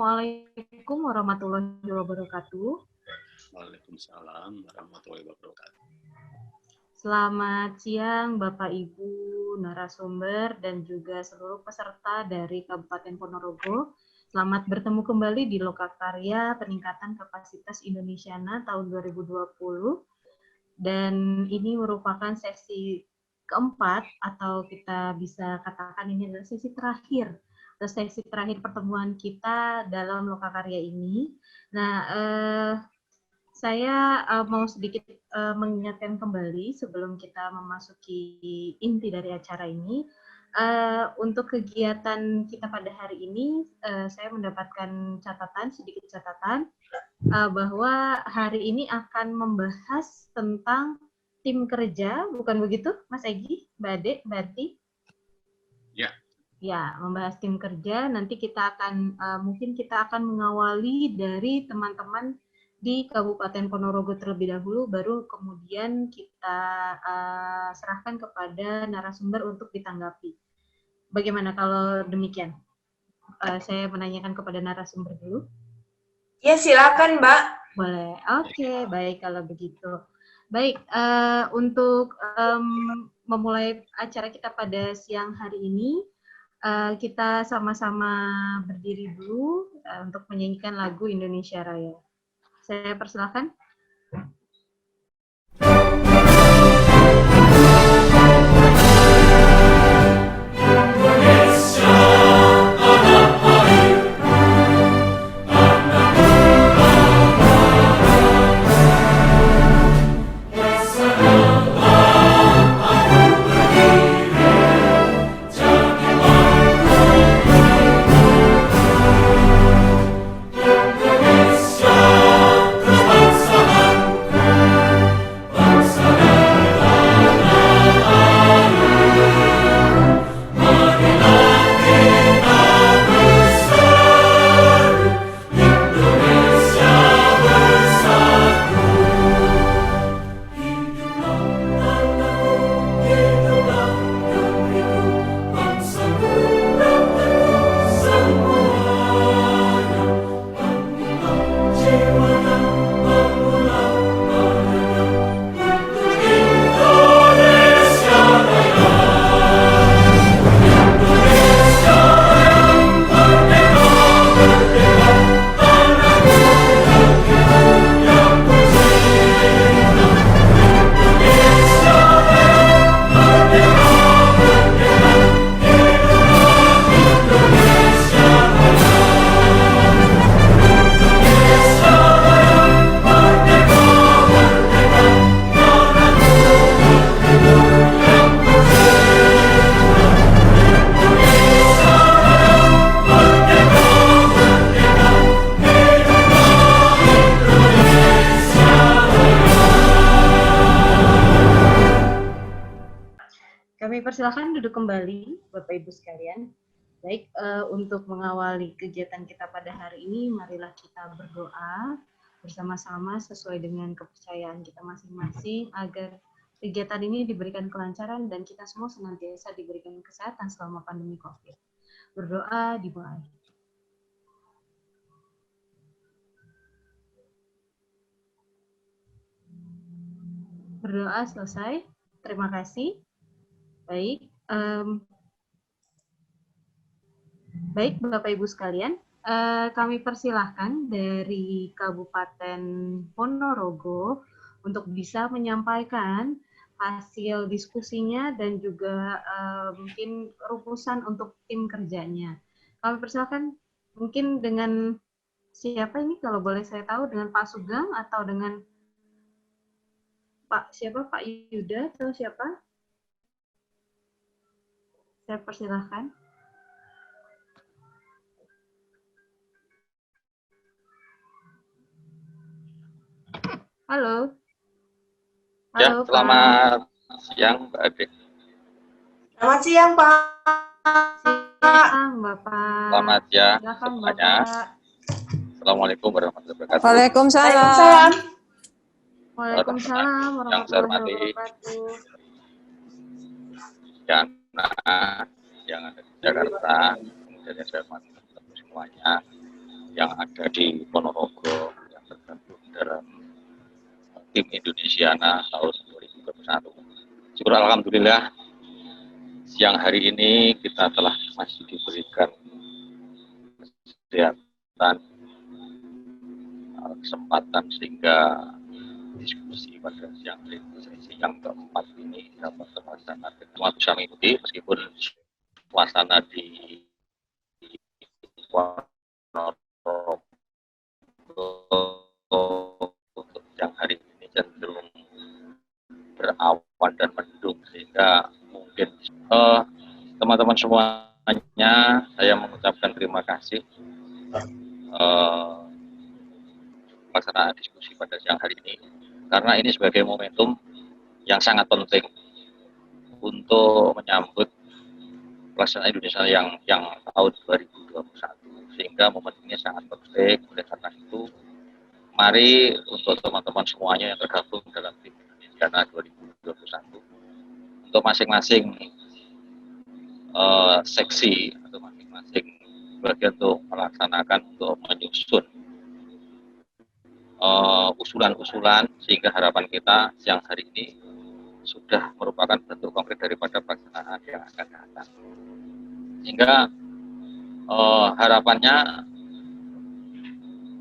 Assalamualaikum warahmatullahi wabarakatuh. Waalaikumsalam warahmatullahi wabarakatuh. Selamat siang Bapak Ibu narasumber dan juga seluruh peserta dari Kabupaten Ponorogo. Selamat bertemu kembali di Lokakarya Peningkatan Kapasitas Indonesiana tahun 2020. Dan ini merupakan sesi keempat atau kita bisa katakan ini adalah sesi terakhir pertemuan kita dalam Lokakarya ini. Nah, saya mau sedikit mengingatkan kembali sebelum kita memasuki inti dari acara ini. Untuk kegiatan kita pada hari ini, saya mendapatkan sedikit catatan, bahwa hari ini akan membahas tentang tim kerja, bukan begitu, Mas Egi, Mbak Ade, Mbak Ati? Ya. Ya, membahas tim kerja. Nanti kita akan mungkin kita akan mengawali dari teman-teman di Kabupaten Ponorogo terlebih dahulu, baru kemudian kita serahkan kepada narasumber untuk ditanggapi. Bagaimana kalau demikian? Saya menanyakan kepada narasumber dulu. Ya, silakan, Mbak. Boleh. Oke, baik kalau begitu. Baik, untuk memulai acara kita pada siang hari ini, kita sama-sama berdiri dulu untuk menyanyikan lagu Indonesia Raya. Saya persilakan. Persilakan duduk kembali, Bapak Ibu sekalian. Baik, untuk mengawali kegiatan kita pada hari ini, marilah kita berdoa bersama-sama sesuai dengan kepercayaan kita masing-masing agar kegiatan ini diberikan kelancaran dan kita semua senantiasa diberikan kesehatan selama pandemi COVID. Berdoa dimulai. Berdoa selesai. Terima kasih. Baik, baik Bapak Ibu sekalian, kami persilahkan dari Kabupaten Ponorogo untuk bisa menyampaikan hasil diskusinya dan juga mungkin rumusan untuk tim kerjanya. Kami persilahkan mungkin dengan siapa ini kalau boleh saya tahu, dengan Pak Sugeng atau dengan Pak Yuda atau siapa? Saya persilahkan. Halo. Ya, selamat siang, Mbak Ade. Selamat siang, Pak. Siang, Bapak. Selamat siang Silakan, semuanya. Bapak. Assalamualaikum warahmatullahi wabarakatuh. Waalaikumsalam. Waalaikumsalam warahmatullahi wabarakatuh. Yang ada di Jakarta, kemudian yang saya hormati semuanya. yang ada di Ponorogo yang tergabung dalam tim Indonesiana tahun 2021. Syukur alhamdulillah siang hari ini kita telah masih diberikan kesempatan sehingga diskusi pada siang hari ini, sesi yang keempat ini dapat terlaksana. Semua bisa mengikuti meskipun suasana di Ponorogo untuk siang hari ini cenderung berawan dan mendung sehingga mungkin teman-teman semuanya saya mengucapkan terima kasih pelaksanaan diskusi pada siang hari ini karena ini sebagai momentum yang sangat penting untuk menyambut pelaksanaan Indonesia yang tahun 2021 sehingga momen ini sangat penting. Oleh karena itu mari untuk teman-teman semuanya yang tergabung dalam tim Indonesiana 2021 untuk masing-masing seksi atau masing-masing bagian untuk melaksanakan untuk menyusun usulan-usulan sehingga harapan kita siang hari ini sudah merupakan bentuk konkret daripada pelaksanaan yang akan datang. Sehingga harapannya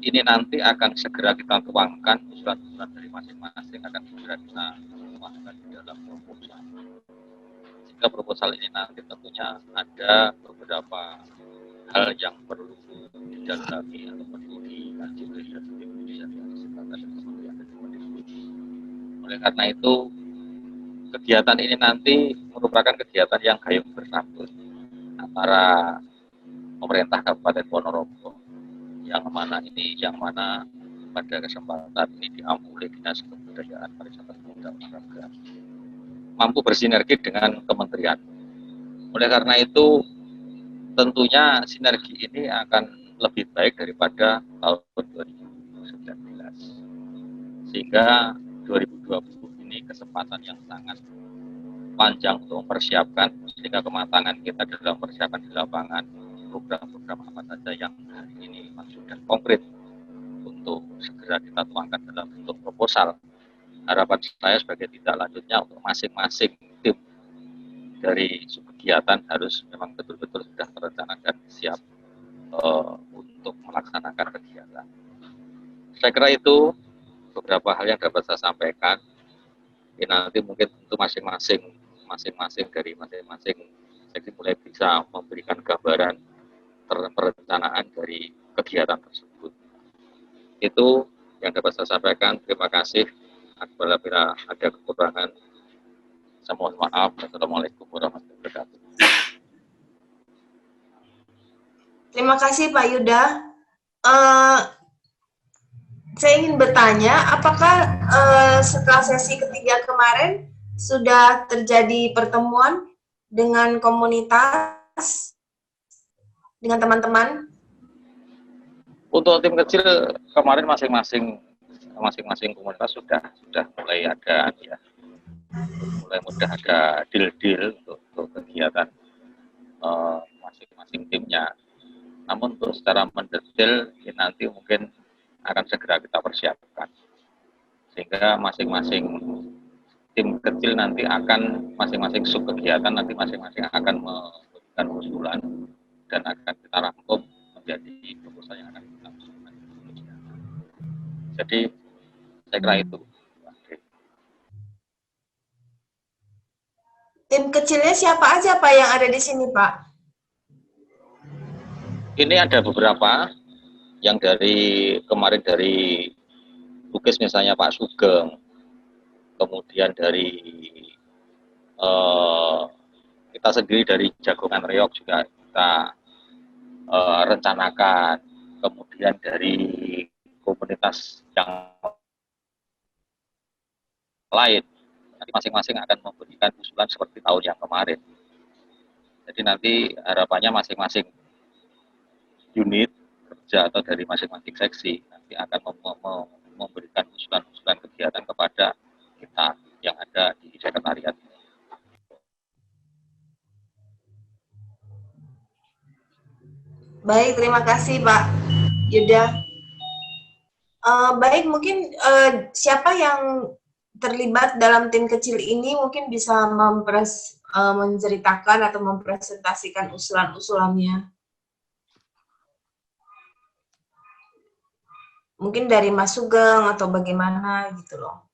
ini nanti akan segera kita tuangkan usulan-usulan dari masing-masing akan segera kita tuangkan di dalam proposal. Sehingga proposal ini nanti tentunya ada beberapa hal yang perlu didalami atau perlu dikaji oleh Indonesia dan Kementerian Diskusi. Oleh karena itu kegiatan ini nanti merupakan kegiatan yang gayung bersambut antara pemerintah Kabupaten Ponorogo yang mana pada kesempatan ini diambil Dinas Kebudayaan Pariwisata dan Olahraga mampu bersinergi dengan kementerian. Oleh karena itu tentunya sinergi ini akan lebih baik daripada tahun 2019 sehingga 2020 ini kesempatan yang sangat panjang untuk mempersiapkan sehingga kematangan kita dalam persiapan di lapangan program-program apa saja yang hari ini sudah konkret untuk segera kita tuangkan dalam bentuk proposal. Harapan saya sebagai tindak lanjutnya untuk masing-masing tim dari kegiatan harus memang betul-betul sudah merencanakan siap untuk melaksanakan kegiatan. Saya kira itu beberapa hal yang dapat saya sampaikan. Ini nanti mungkin untuk masing-masing dari masing-masing seksi mulai bisa memberikan gambaran perencanaan dari kegiatan tersebut. Itu yang dapat saya sampaikan. Terima kasih. Apabila ada kekurangan, saya mohon maaf. Assalamualaikum warahmatullahi wabarakatuh. Terima kasih Pak Yuda. Saya ingin bertanya, apakah setelah sesi ketiga kemarin sudah terjadi pertemuan dengan komunitas, dengan teman-teman? Untuk tim kecil kemarin masing-masing komunitas sudah mulai ada ya, mulai mudah ada deal untuk kegiatan masing-masing timnya. Namun untuk secara mendetail ini nanti mungkin akan segera kita persiapkan sehingga masing-masing tim kecil nanti akan masing-masing sub kegiatan nanti masing-masing akan memberikan usulan dan akan kita rangkum menjadi proposal yang akan kita usulkan. Jadi saya kira itu. Tim kecilnya siapa aja Pak yang ada di sini Pak? Ini ada beberapa yang dari kemarin dari Bukis misalnya Pak Sugeng, kemudian dari kita sendiri dari Jagongan Reog juga kita rencanakan, kemudian dari komunitas yang lain nanti masing-masing akan memberikan usulan seperti tahun yang kemarin. Jadi nanti harapannya masing-masing unit kerja atau dari masing-masing seksi nanti akan memberikan usulan-usulan kegiatan kepada kita yang ada di sekretariat. Baik, terima kasih Pak. Yuda. Baik, mungkin siapa yang terlibat dalam tim kecil ini mungkin bisa menceritakan atau mempresentasikan usulan-usulannya. Mungkin dari Mas Sugeng atau bagaimana gitu loh.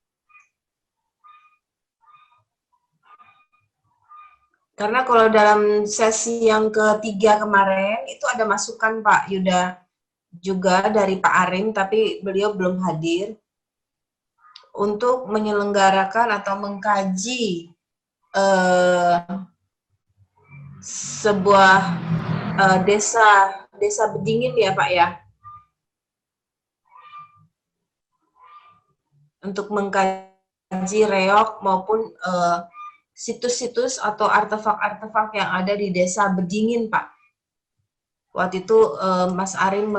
Karena kalau dalam sesi yang ketiga kemarin itu ada masukan Pak Yuda juga dari Pak Arim, tapi beliau belum hadir untuk menyelenggarakan atau mengkaji sebuah desa Bedingin ya Pak ya, untuk mengkaji reok maupun situs-situs atau artefak-artefak yang ada di desa Bedingin Pak. Waktu itu Mas Arim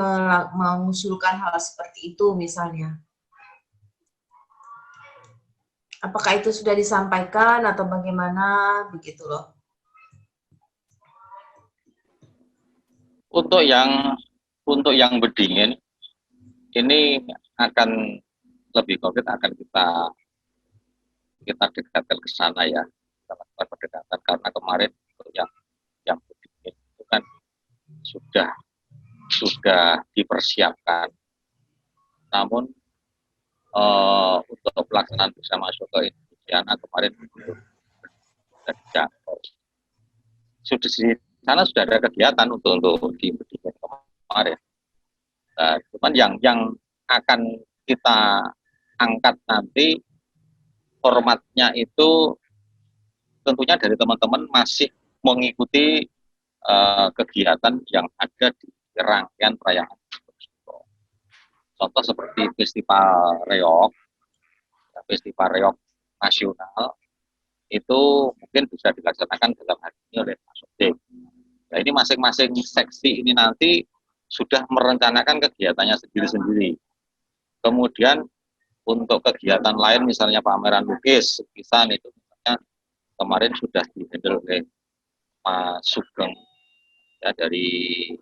mengusulkan hal seperti itu misalnya. Apakah itu sudah disampaikan atau bagaimana begitu loh? Untuk yang Bedingin ini akan lebih konkret, akan kita dekatkan ke sana ya, kita lakukan pendekatan, karena kemarin untuk yang Bedingin itu kan sudah dipersiapkan, namun untuk pelaksanaan bisa masuk ke Indonesia kemarin belum dijangkau. Sudah di sana sudah ada kegiatan untuk di Bedingin kemarin. Nah, cuman yang akan kita angkat nanti formatnya itu tentunya dari teman-teman masih mengikuti kegiatan yang ada di rangkaian perayaan. Contoh seperti festival reok nasional itu mungkin bisa dilaksanakan dalam hari ini oleh Mas Odik. Nah, ini masing-masing seksi ini nanti sudah merencanakan kegiatannya sendiri-sendiri. Kemudian untuk kegiatan lain misalnya pameran lukis, lukisan itu misalnya kemarin sudah dihandle oleh Mas Sugeng ya, dari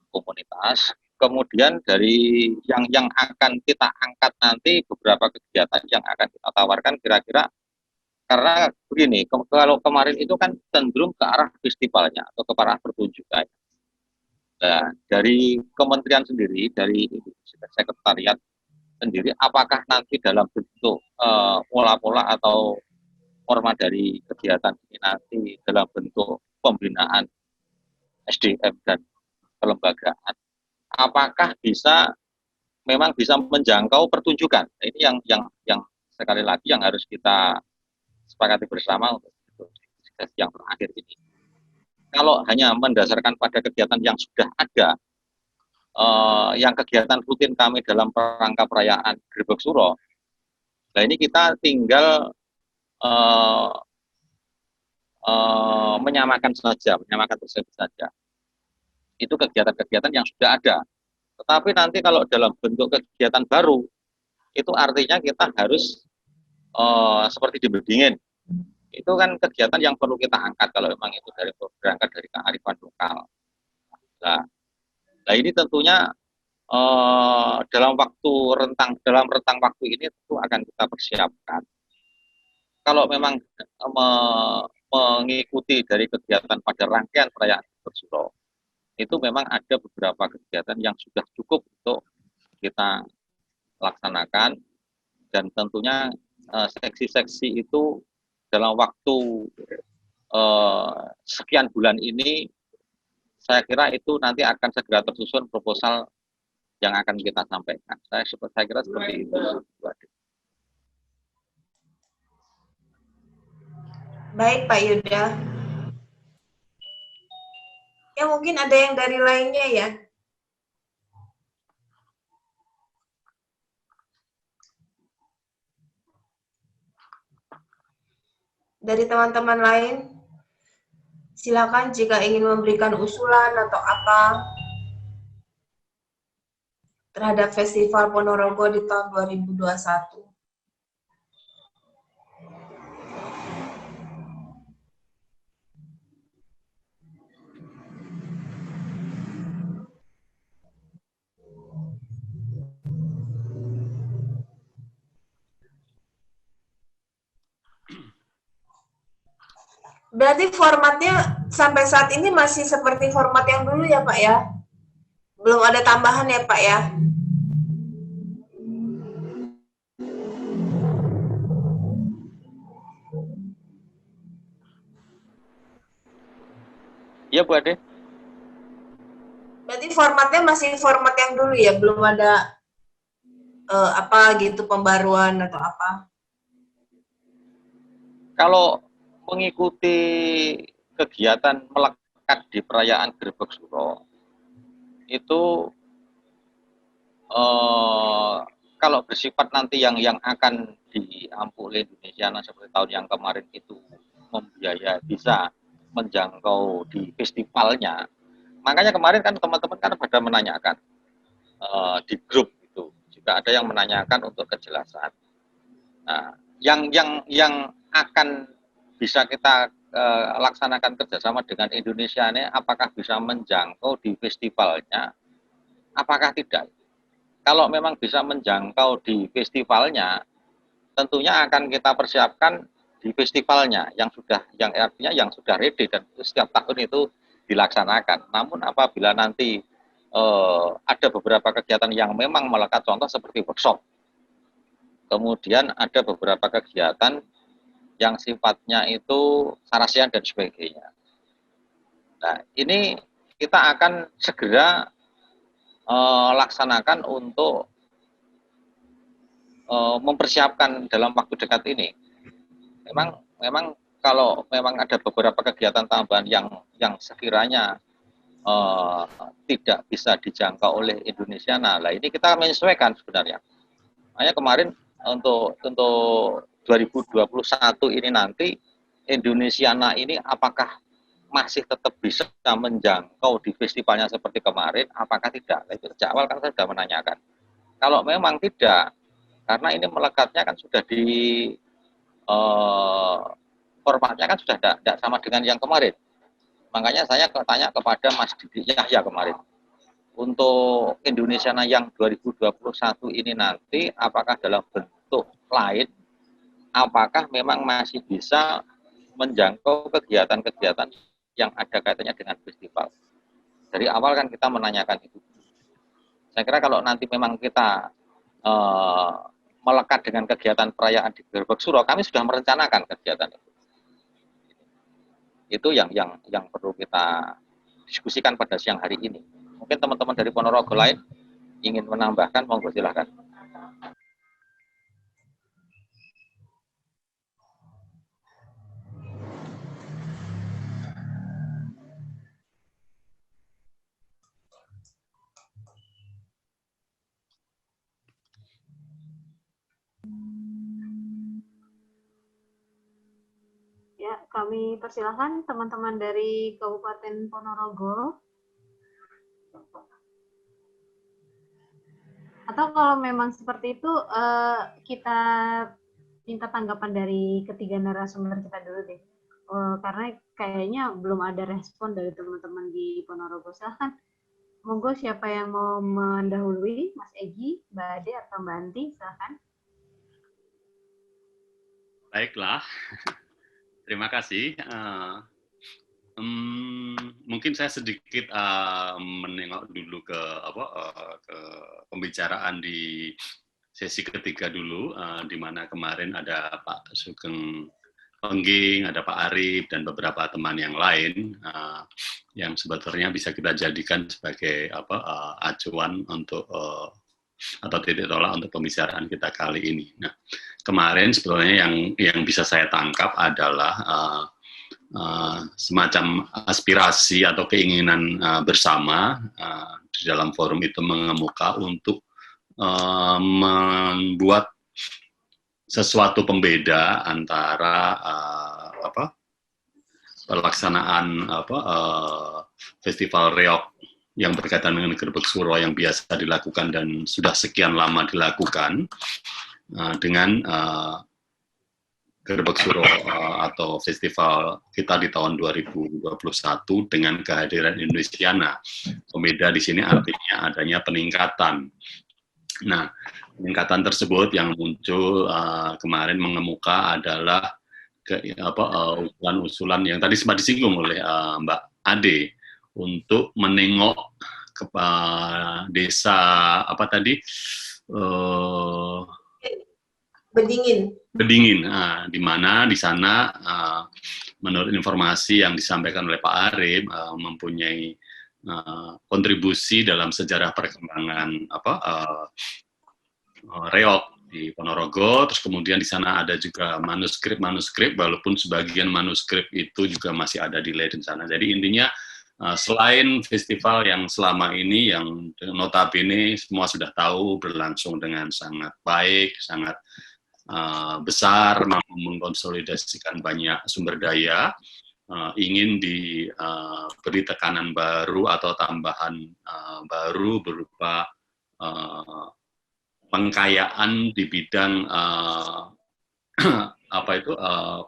komunitas. Kemudian dari yang akan kita angkat nanti beberapa kegiatan yang akan kita tawarkan kira-kira, karena begini, kalau kemarin itu kan cenderung ke arah festivalnya atau ke arah pertunjukan. Nah, dari kementerian sendiri, dari sekretariat sendiri, apakah nanti dalam bentuk pola-pola atau format dari kegiatan ini nanti dalam bentuk pembinaan SDM dan kelembagaan, apakah memang bisa menjangkau pertunjukan? Ini yang sekali lagi yang harus kita sepakati bersama untuk yang terakhir ini. Kalau hanya mendasarkan pada kegiatan yang sudah ada, yang kegiatan rutin kami dalam rangka perayaan Grebek Suro, nah ini kita tinggal menyamakan tersebut saja. Itu kegiatan-kegiatan yang sudah ada. Tetapi nanti kalau dalam bentuk kegiatan baru, itu artinya kita harus seperti di Bedingin. Itu kan kegiatan yang perlu kita angkat kalau memang itu berangkat dari kearifan lokal. Nah ini tentunya dalam rentang waktu ini tentu akan kita persiapkan. Kalau memang mengikuti dari kegiatan pada rangkaian perayaan Bersuro, itu memang ada beberapa kegiatan yang sudah cukup untuk kita laksanakan, dan tentunya seksi-seksi itu dalam waktu sekian bulan ini saya kira itu nanti akan segera tersusun proposal yang akan kita sampaikan. Saya kira seperti itu. Baik Pak Yuda. Ya mungkin ada yang dari lainnya ya. Dari teman-teman lain, silakan jika ingin memberikan usulan atau apa terhadap Festival Ponorogo di tahun 2021. Berarti formatnya sampai saat ini masih seperti format yang dulu ya Pak ya? Belum ada tambahan ya Pak ya? Iya Bu Ade. Berarti formatnya masih format yang dulu ya? Belum ada apa gitu pembaruan atau apa? Kalau mengikuti kegiatan melekat di perayaan Gerbek Suro, itu kalau bersifat nanti yang akan diampu oleh Indonesia seperti tahun yang kemarin itu membiayai bisa menjangkau di festivalnya, makanya kemarin kan teman-teman kan pada menanyakan di grup itu juga ada yang menanyakan untuk kejelasan. Nah, yang akan bisa kita laksanakan kerjasama dengan Indonesia ini, apakah bisa menjangkau di festivalnya, apakah tidak? Kalau memang bisa menjangkau di festivalnya, tentunya akan kita persiapkan di festivalnya yang artinya yang sudah ready dan setiap tahun itu dilaksanakan. Namun apabila nanti ada beberapa kegiatan yang memang melekat, contoh seperti workshop, kemudian ada beberapa kegiatan yang sifatnya itu sarasian dan sebagainya. Nah, ini kita akan segera laksanakan untuk mempersiapkan dalam waktu dekat ini. Memang kalau memang ada beberapa kegiatan tambahan yang sekiranya tidak bisa dijangkau oleh Indonesia, nah ini kita menyesuaikan sebenarnya. Makanya kemarin untuk 2021 ini nanti Indonesiana ini apakah masih tetap bisa menjangkau di festivalnya seperti kemarin, apakah tidak? Nah, itu sejak awal kan saya sudah menanyakan. Kalau memang tidak, karena ini melekatnya kan sudah di formatnya kan sudah tidak sama dengan yang kemarin. Makanya saya tanya kepada Mas Didi Yahya kemarin. Untuk Indonesia yang 2021 ini nanti, apakah dalam bentuk lain, apakah memang masih bisa menjangkau kegiatan-kegiatan yang ada kaitannya dengan festival. Dari awal kan kita menanyakan itu. Saya kira kalau nanti memang kita melekat dengan kegiatan perayaan di Gerbek Suro, kami sudah merencanakan kegiatan itu. Itu yang perlu kita diskusikan pada siang hari ini. Mungkin teman-teman dari Ponorogo lain ingin menambahkan, monggo silahkan. Ya, kami persilahkan teman-teman dari Kabupaten Ponorogo. Atau kalau memang seperti itu, kita minta tanggapan dari ketiga narasumber kita dulu deh. Karena kayaknya belum ada respon dari teman-teman di Ponorogo. Silahkan, monggo siapa yang mau mendahului, Mas Egi, Mbak Ade, atau Mbak Anti, silahkan. Baiklah, terima kasih. Mungkin saya sedikit menengok dulu ke pembicaraan di sesi ketiga dulu, di mana kemarin ada Pak Sugeng Pengging, ada Pak Arif, dan beberapa teman yang lain yang sebetulnya bisa kita jadikan sebagai acuan untuk atau titik tolak untuk pembicaraan kita kali ini. Nah, kemarin sebetulnya yang bisa saya tangkap adalah semacam aspirasi atau keinginan bersama di dalam forum itu mengemuka untuk membuat sesuatu pembeda antara pelaksanaan festival reog yang berkaitan dengan Gerbek Suro yang biasa dilakukan dan sudah sekian lama dilakukan dengan Gerbek Suro atau festival kita di tahun 2021 dengan kehadiran Indonesiana. Pembeda di sini artinya adanya peningkatan. Nah, peningkatan tersebut yang muncul kemarin mengemuka adalah usulan-usulan yang tadi sempat disinggung oleh Mbak Ade untuk menengok ke desa apa tadi Bedingin, di mana di sana menurut informasi yang disampaikan oleh Pak Arif mempunyai kontribusi dalam sejarah perkembangan reog di Ponorogo. Terus kemudian di sana ada juga manuskrip, walaupun sebagian manuskrip itu juga masih ada delay di sana. Jadi intinya selain festival yang selama ini yang notabene semua sudah tahu berlangsung dengan sangat baik, sangat besar, mampu mengkonsolidasikan banyak sumber daya, ingin diberi tekanan baru atau tambahan baru berupa pengkayaan di bidang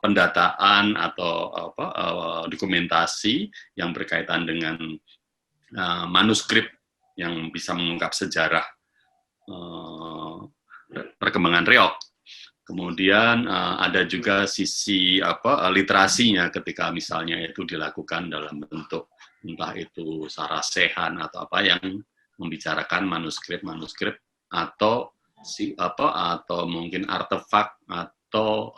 pendataan atau dokumentasi yang berkaitan dengan manuskrip yang bisa mengungkap sejarah perkembangan reog. Kemudian ada juga sisi literasinya ketika misalnya itu dilakukan dalam bentuk entah itu sarasehan atau apa yang membicarakan manuskrip atau atau mungkin artefak atau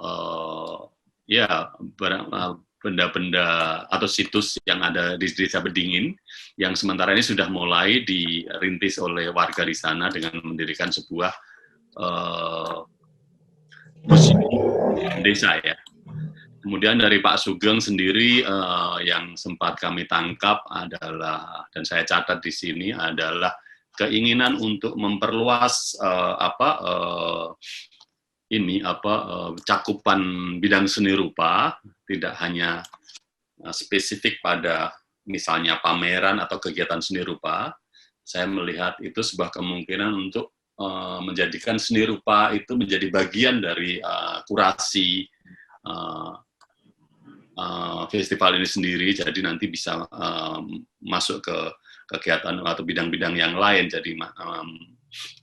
benda-benda atau situs yang ada di Desa Bedingin yang sementara ini sudah mulai dirintis oleh warga di sana dengan mendirikan sebuah museum desa ya. Kemudian dari Pak Sugeng sendiri yang sempat kami tangkap adalah, dan saya catat di sini adalah keinginan untuk memperluas cakupan bidang seni rupa, tidak hanya spesifik pada misalnya pameran atau kegiatan seni rupa. Saya melihat itu sebuah kemungkinan untuk menjadikan seni rupa itu menjadi bagian dari kurasi festival ini sendiri, jadi nanti bisa masuk ke kegiatan atau bidang-bidang yang lain, jadi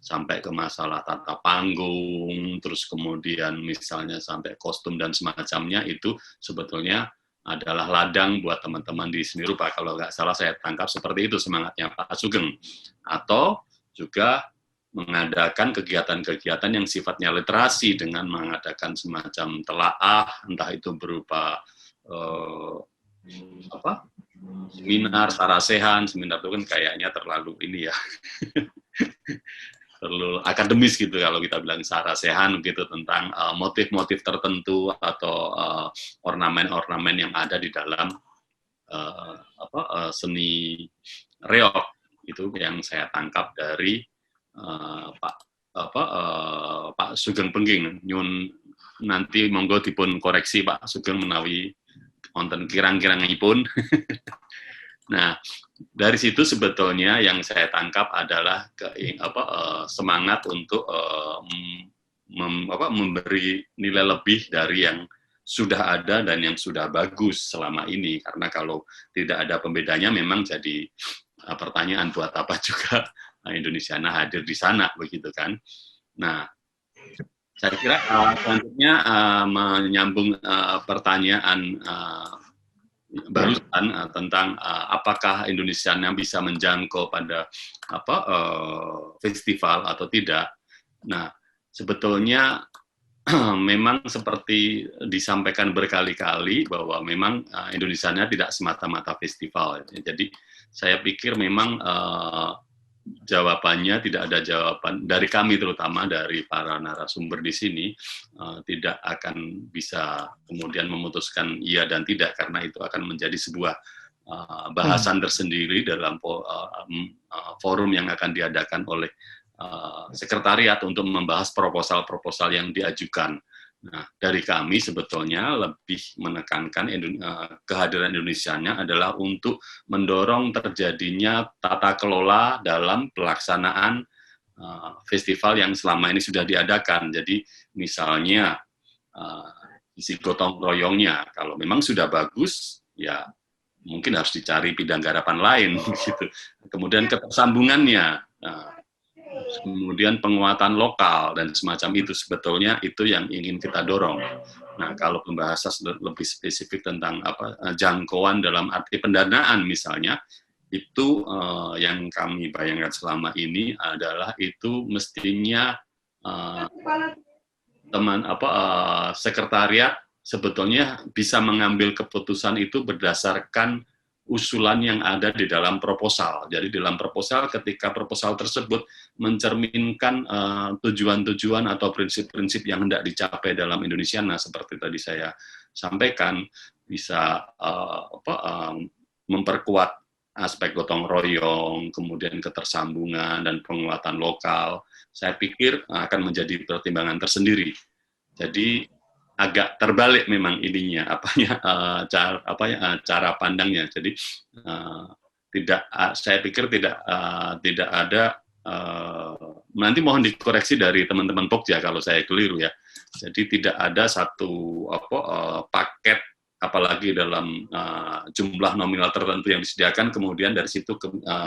sampai ke masalah tata panggung, terus kemudian misalnya sampai kostum dan semacamnya, itu sebetulnya adalah ladang buat teman-teman di seni rupa. Kalau nggak salah saya tangkap seperti itu semangatnya Pak Sugeng. Atau juga mengadakan kegiatan-kegiatan yang sifatnya literasi dengan mengadakan semacam telaah, entah itu berupa seminar, sarasehan. Seminar itu kan kayaknya terlalu ini ya, terlalu akademis gitu kalau kita bilang sarasehan gitu, tentang motif-motif tertentu atau ornamen-ornamen yang ada di dalam seni reog. Itu yang saya tangkap dari Pak Sugeng Pengging. Nyun nanti monggo dipun koreksi Pak Sugeng menawi wonten kirang-kirangipun. Nah, dari situ sebetulnya yang saya tangkap adalah semangat untuk memberi nilai lebih dari yang sudah ada dan yang sudah bagus selama ini. Karena kalau tidak ada pembedanya memang jadi pertanyaan buat apa juga Indonesiana hadir di sana, begitu kan. Nah, saya kira selanjutnya menyambung pertanyaan barusan tentang apakah Indonesiana bisa menjangkau pada festival atau tidak. Nah, sebetulnya memang seperti disampaikan berkali-kali bahwa memang Indonesiana tidak semata-mata festival. Jadi saya pikir memang jawabannya tidak ada jawaban dari kami, terutama dari para narasumber di sini, tidak akan bisa kemudian memutuskan iya dan tidak, karena itu akan menjadi sebuah bahasan tersendiri dalam forum yang akan diadakan oleh sekretariat untuk membahas proposal-proposal yang diajukan. Nah, dari kami sebetulnya lebih menekankan kehadiran Indonesianya adalah untuk mendorong terjadinya tata kelola dalam pelaksanaan festival yang selama ini sudah diadakan. Jadi misalnya isi gotong royongnya, kalau memang sudah bagus, ya mungkin harus dicari bidang garapan lain, gitu. Kemudian ketersambungannya. Kemudian penguatan lokal dan semacam itu, sebetulnya itu yang ingin kita dorong. Nah, kalau pembahasan lebih spesifik tentang jangkauan dalam arti pendanaan misalnya, itu yang kami bayangkan selama ini adalah itu mestinya sekretariat sebetulnya bisa mengambil keputusan itu berdasarkan usulan yang ada di dalam proposal. Jadi dalam proposal, ketika proposal tersebut mencerminkan tujuan-tujuan atau prinsip-prinsip yang hendak dicapai dalam Indonesia, nah seperti tadi saya sampaikan, bisa memperkuat aspek gotong royong, kemudian ketersambungan dan penguatan lokal, saya pikir akan menjadi pertimbangan tersendiri. Jadi agak terbalik memang ininya, cara pandangnya. Jadi saya pikir tidak ada. Nanti mohon dikoreksi dari teman-teman Pokja kalau saya keliru ya. Jadi tidak ada satu paket, apalagi dalam jumlah nominal tertentu yang disediakan, kemudian dari situ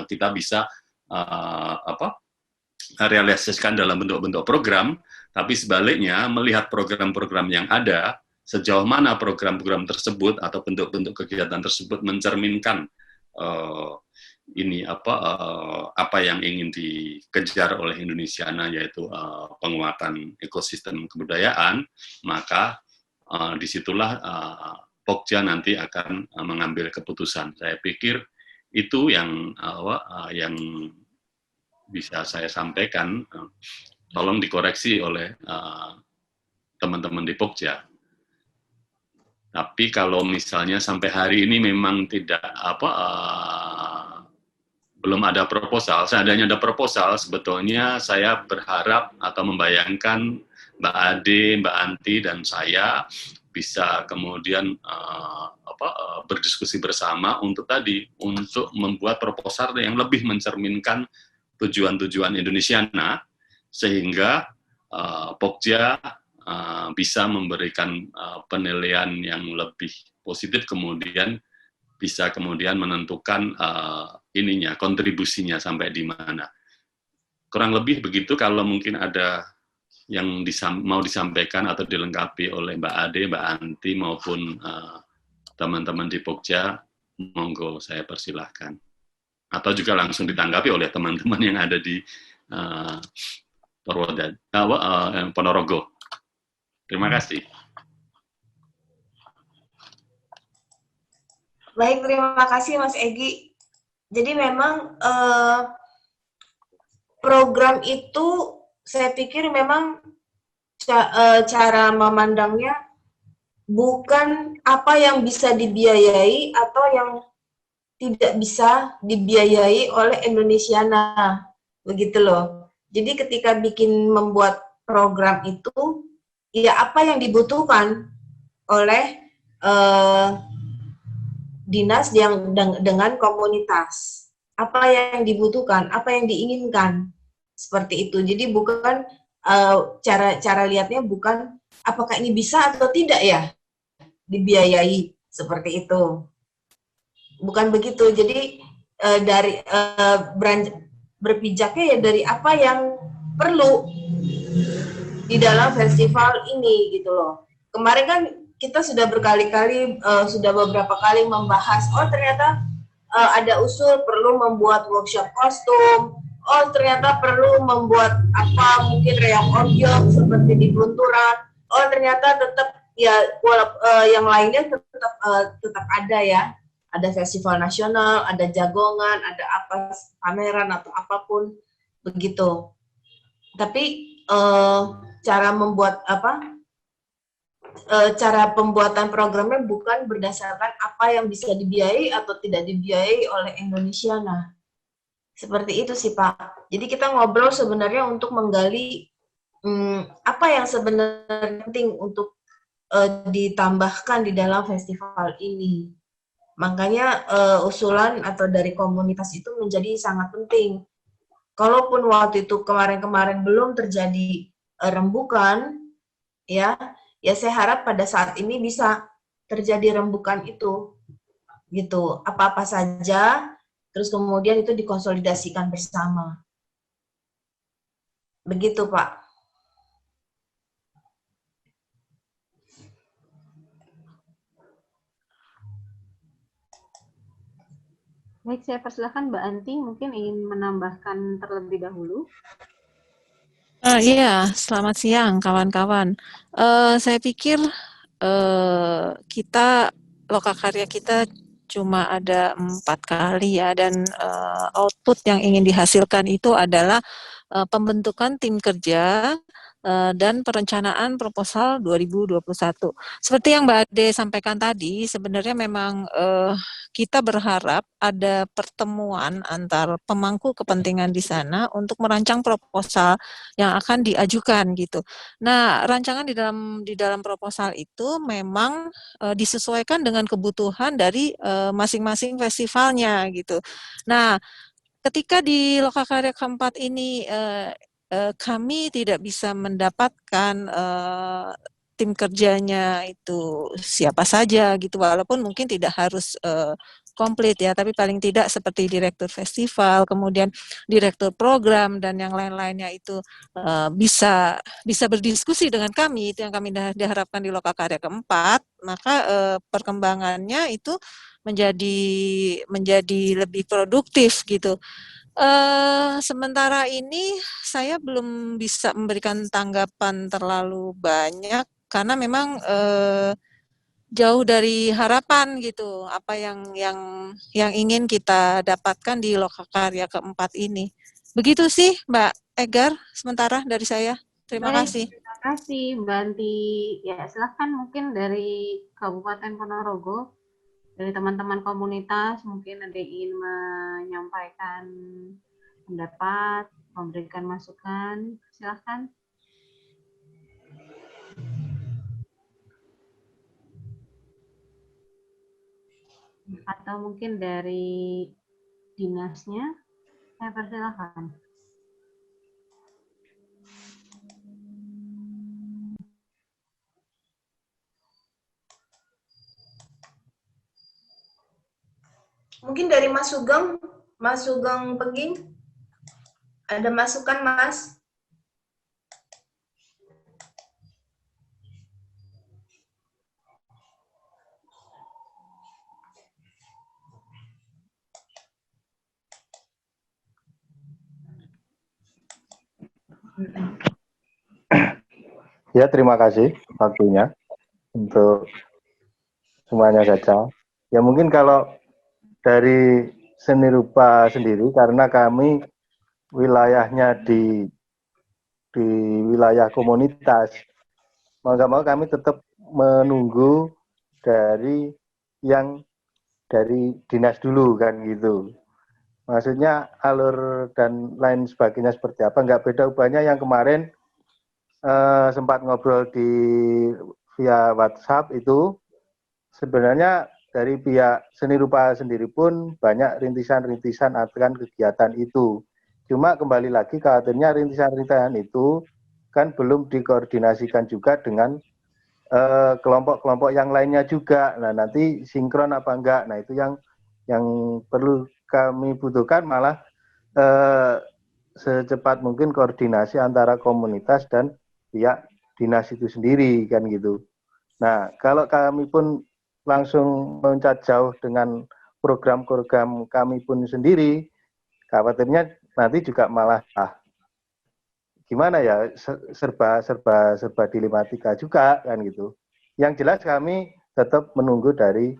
kita bisa realisasikan dalam bentuk-bentuk program, tapi sebaliknya melihat program-program yang ada, sejauh mana program-program tersebut atau bentuk-bentuk kegiatan tersebut mencerminkan apa yang ingin dikejar oleh Indonesiana, yaitu penguatan ekosistem kebudayaan, maka disitulah Pokja nanti akan mengambil keputusan. Saya pikir itu yang bisa saya sampaikan. Tolong dikoreksi oleh teman-teman di Pokja. Tapi kalau misalnya sampai hari ini memang belum ada proposal, seandainya ada proposal, sebetulnya saya berharap atau membayangkan Mbak Ade, Mbak Anti, dan saya bisa kemudian berdiskusi bersama untuk membuat proposal yang lebih mencerminkan tujuan-tujuan Indonesiana, sehingga Pokja bisa memberikan penilaian yang lebih positif, kemudian bisa kemudian menentukan kontribusinya sampai di mana. Kurang lebih begitu. Kalau mungkin ada yang mau disampaikan atau dilengkapi oleh Mbak Ade, Mbak Anti, maupun teman-teman di Pokja, monggo saya persilahkan. Atau juga langsung ditanggapi oleh teman-teman yang ada di Ponorogo. Terima kasih. Baik, terima kasih Mas Egi. Jadi memang program itu saya pikir memang cara memandangnya bukan apa yang bisa dibiayai atau yang tidak bisa dibiayai oleh Indonesiana, begitu loh. Jadi ketika membuat program itu, ya apa yang dibutuhkan oleh dinas yang dengan komunitas, apa yang dibutuhkan, apa yang diinginkan, seperti itu. Jadi bukan cara lihatnya bukan apakah ini bisa atau tidak ya dibiayai, seperti itu. Bukan begitu. Jadi dari berpijaknya ya dari apa yang perlu di dalam festival ini gitu loh. Kemarin kan kita sudah berkali-kali, sudah beberapa kali membahas, ternyata ada usul perlu membuat workshop kostum, ternyata perlu membuat mungkin reok orgyok seperti di Pelunturan, ternyata tetap ya yang lainnya tetap ada ya, ada festival nasional, ada jagongan, ada pameran atau apapun begitu. Tapi cara membuat cara pembuatan programnya bukan berdasarkan apa yang bisa dibiayai atau tidak dibiayai oleh Indonesiana. Seperti itu sih Pak. Jadi kita ngobrol sebenarnya untuk menggali apa yang sebenarnya penting untuk ditambahkan di dalam festival ini. Makanya usulan atau dari komunitas itu menjadi sangat penting. Kalaupun waktu itu kemarin-kemarin belum terjadi rembukan, ya saya harap pada saat ini bisa terjadi rembukan itu, gitu. Apa-apa saja, terus kemudian itu dikonsolidasikan bersama. Begitu, Pak. Baik, saya persilahkan Mbak Anti, mungkin ingin menambahkan terlebih dahulu. Iya, selamat siang kawan-kawan. Saya pikir kita lokakarya kita cuma ada 4 kali ya, dan output yang ingin dihasilkan itu adalah pembentukan tim kerja dan perencanaan proposal 2021. Seperti yang Mbak Ade sampaikan tadi, sebenarnya memang kita berharap ada pertemuan antar pemangku kepentingan di sana untuk merancang proposal yang akan diajukan gitu. Nah, rancangan di dalam proposal itu memang disesuaikan dengan kebutuhan dari masing-masing festivalnya gitu. Nah, ketika di Lokakarya keempat ini kami tidak bisa mendapatkan tim kerjanya itu siapa saja gitu, walaupun mungkin tidak harus komplit ya, tapi paling tidak seperti direktur festival, kemudian direktur program dan yang lain-lainnya itu bisa berdiskusi dengan kami, itu yang kami diharapkan di Lokakarya keempat, maka perkembangannya itu menjadi lebih produktif gitu. Sementara ini saya belum bisa memberikan tanggapan terlalu banyak karena memang jauh dari harapan gitu, apa yang ingin kita dapatkan di Lokakarya keempat ini. Begitu sih Mbak Egar, sementara dari saya. Terima Baik, kasih. terima kasih Mbak Anti. Ya, silahkan mungkin dari Kabupaten Ponorogo, dari teman-teman komunitas, mungkin ada yang ingin menyampaikan pendapat, memberikan masukan, silahkan. Atau mungkin dari dinasnya, saya persilahkan. Mungkin dari Mas Sugeng Pengging, ada masukan Mas? Ya, terima kasih waktunya untuk semuanya saja. Ya mungkin kalau dari seni rupa sendiri, karena kami wilayahnya di wilayah komunitas, mau nggak mau kami tetap menunggu dari yang dari dinas dulu kan gitu. Maksudnya alur dan lain sebagainya seperti apa, nggak beda ubahnya yang kemarin sempat ngobrol via WhatsApp itu, sebenarnya dari pihak seni rupa sendiri pun banyak rintisan-rintisan akan kegiatan itu. Cuma kembali lagi khawatirnya rintisan-rintisan itu kan belum dikoordinasikan juga dengan kelompok-kelompok yang lainnya juga. Nah, nanti sinkron apa enggak? Nah, itu yang perlu kami butuhkan, malah secepat mungkin koordinasi antara komunitas dan pihak dinas itu sendiri kan gitu. Nah, kalau kami pun langsung meloncat jauh dengan program-program kami pun sendiri, khawatirnya nanti juga malah gimana ya, serba dilematika juga kan gitu. Yang jelas kami tetap menunggu dari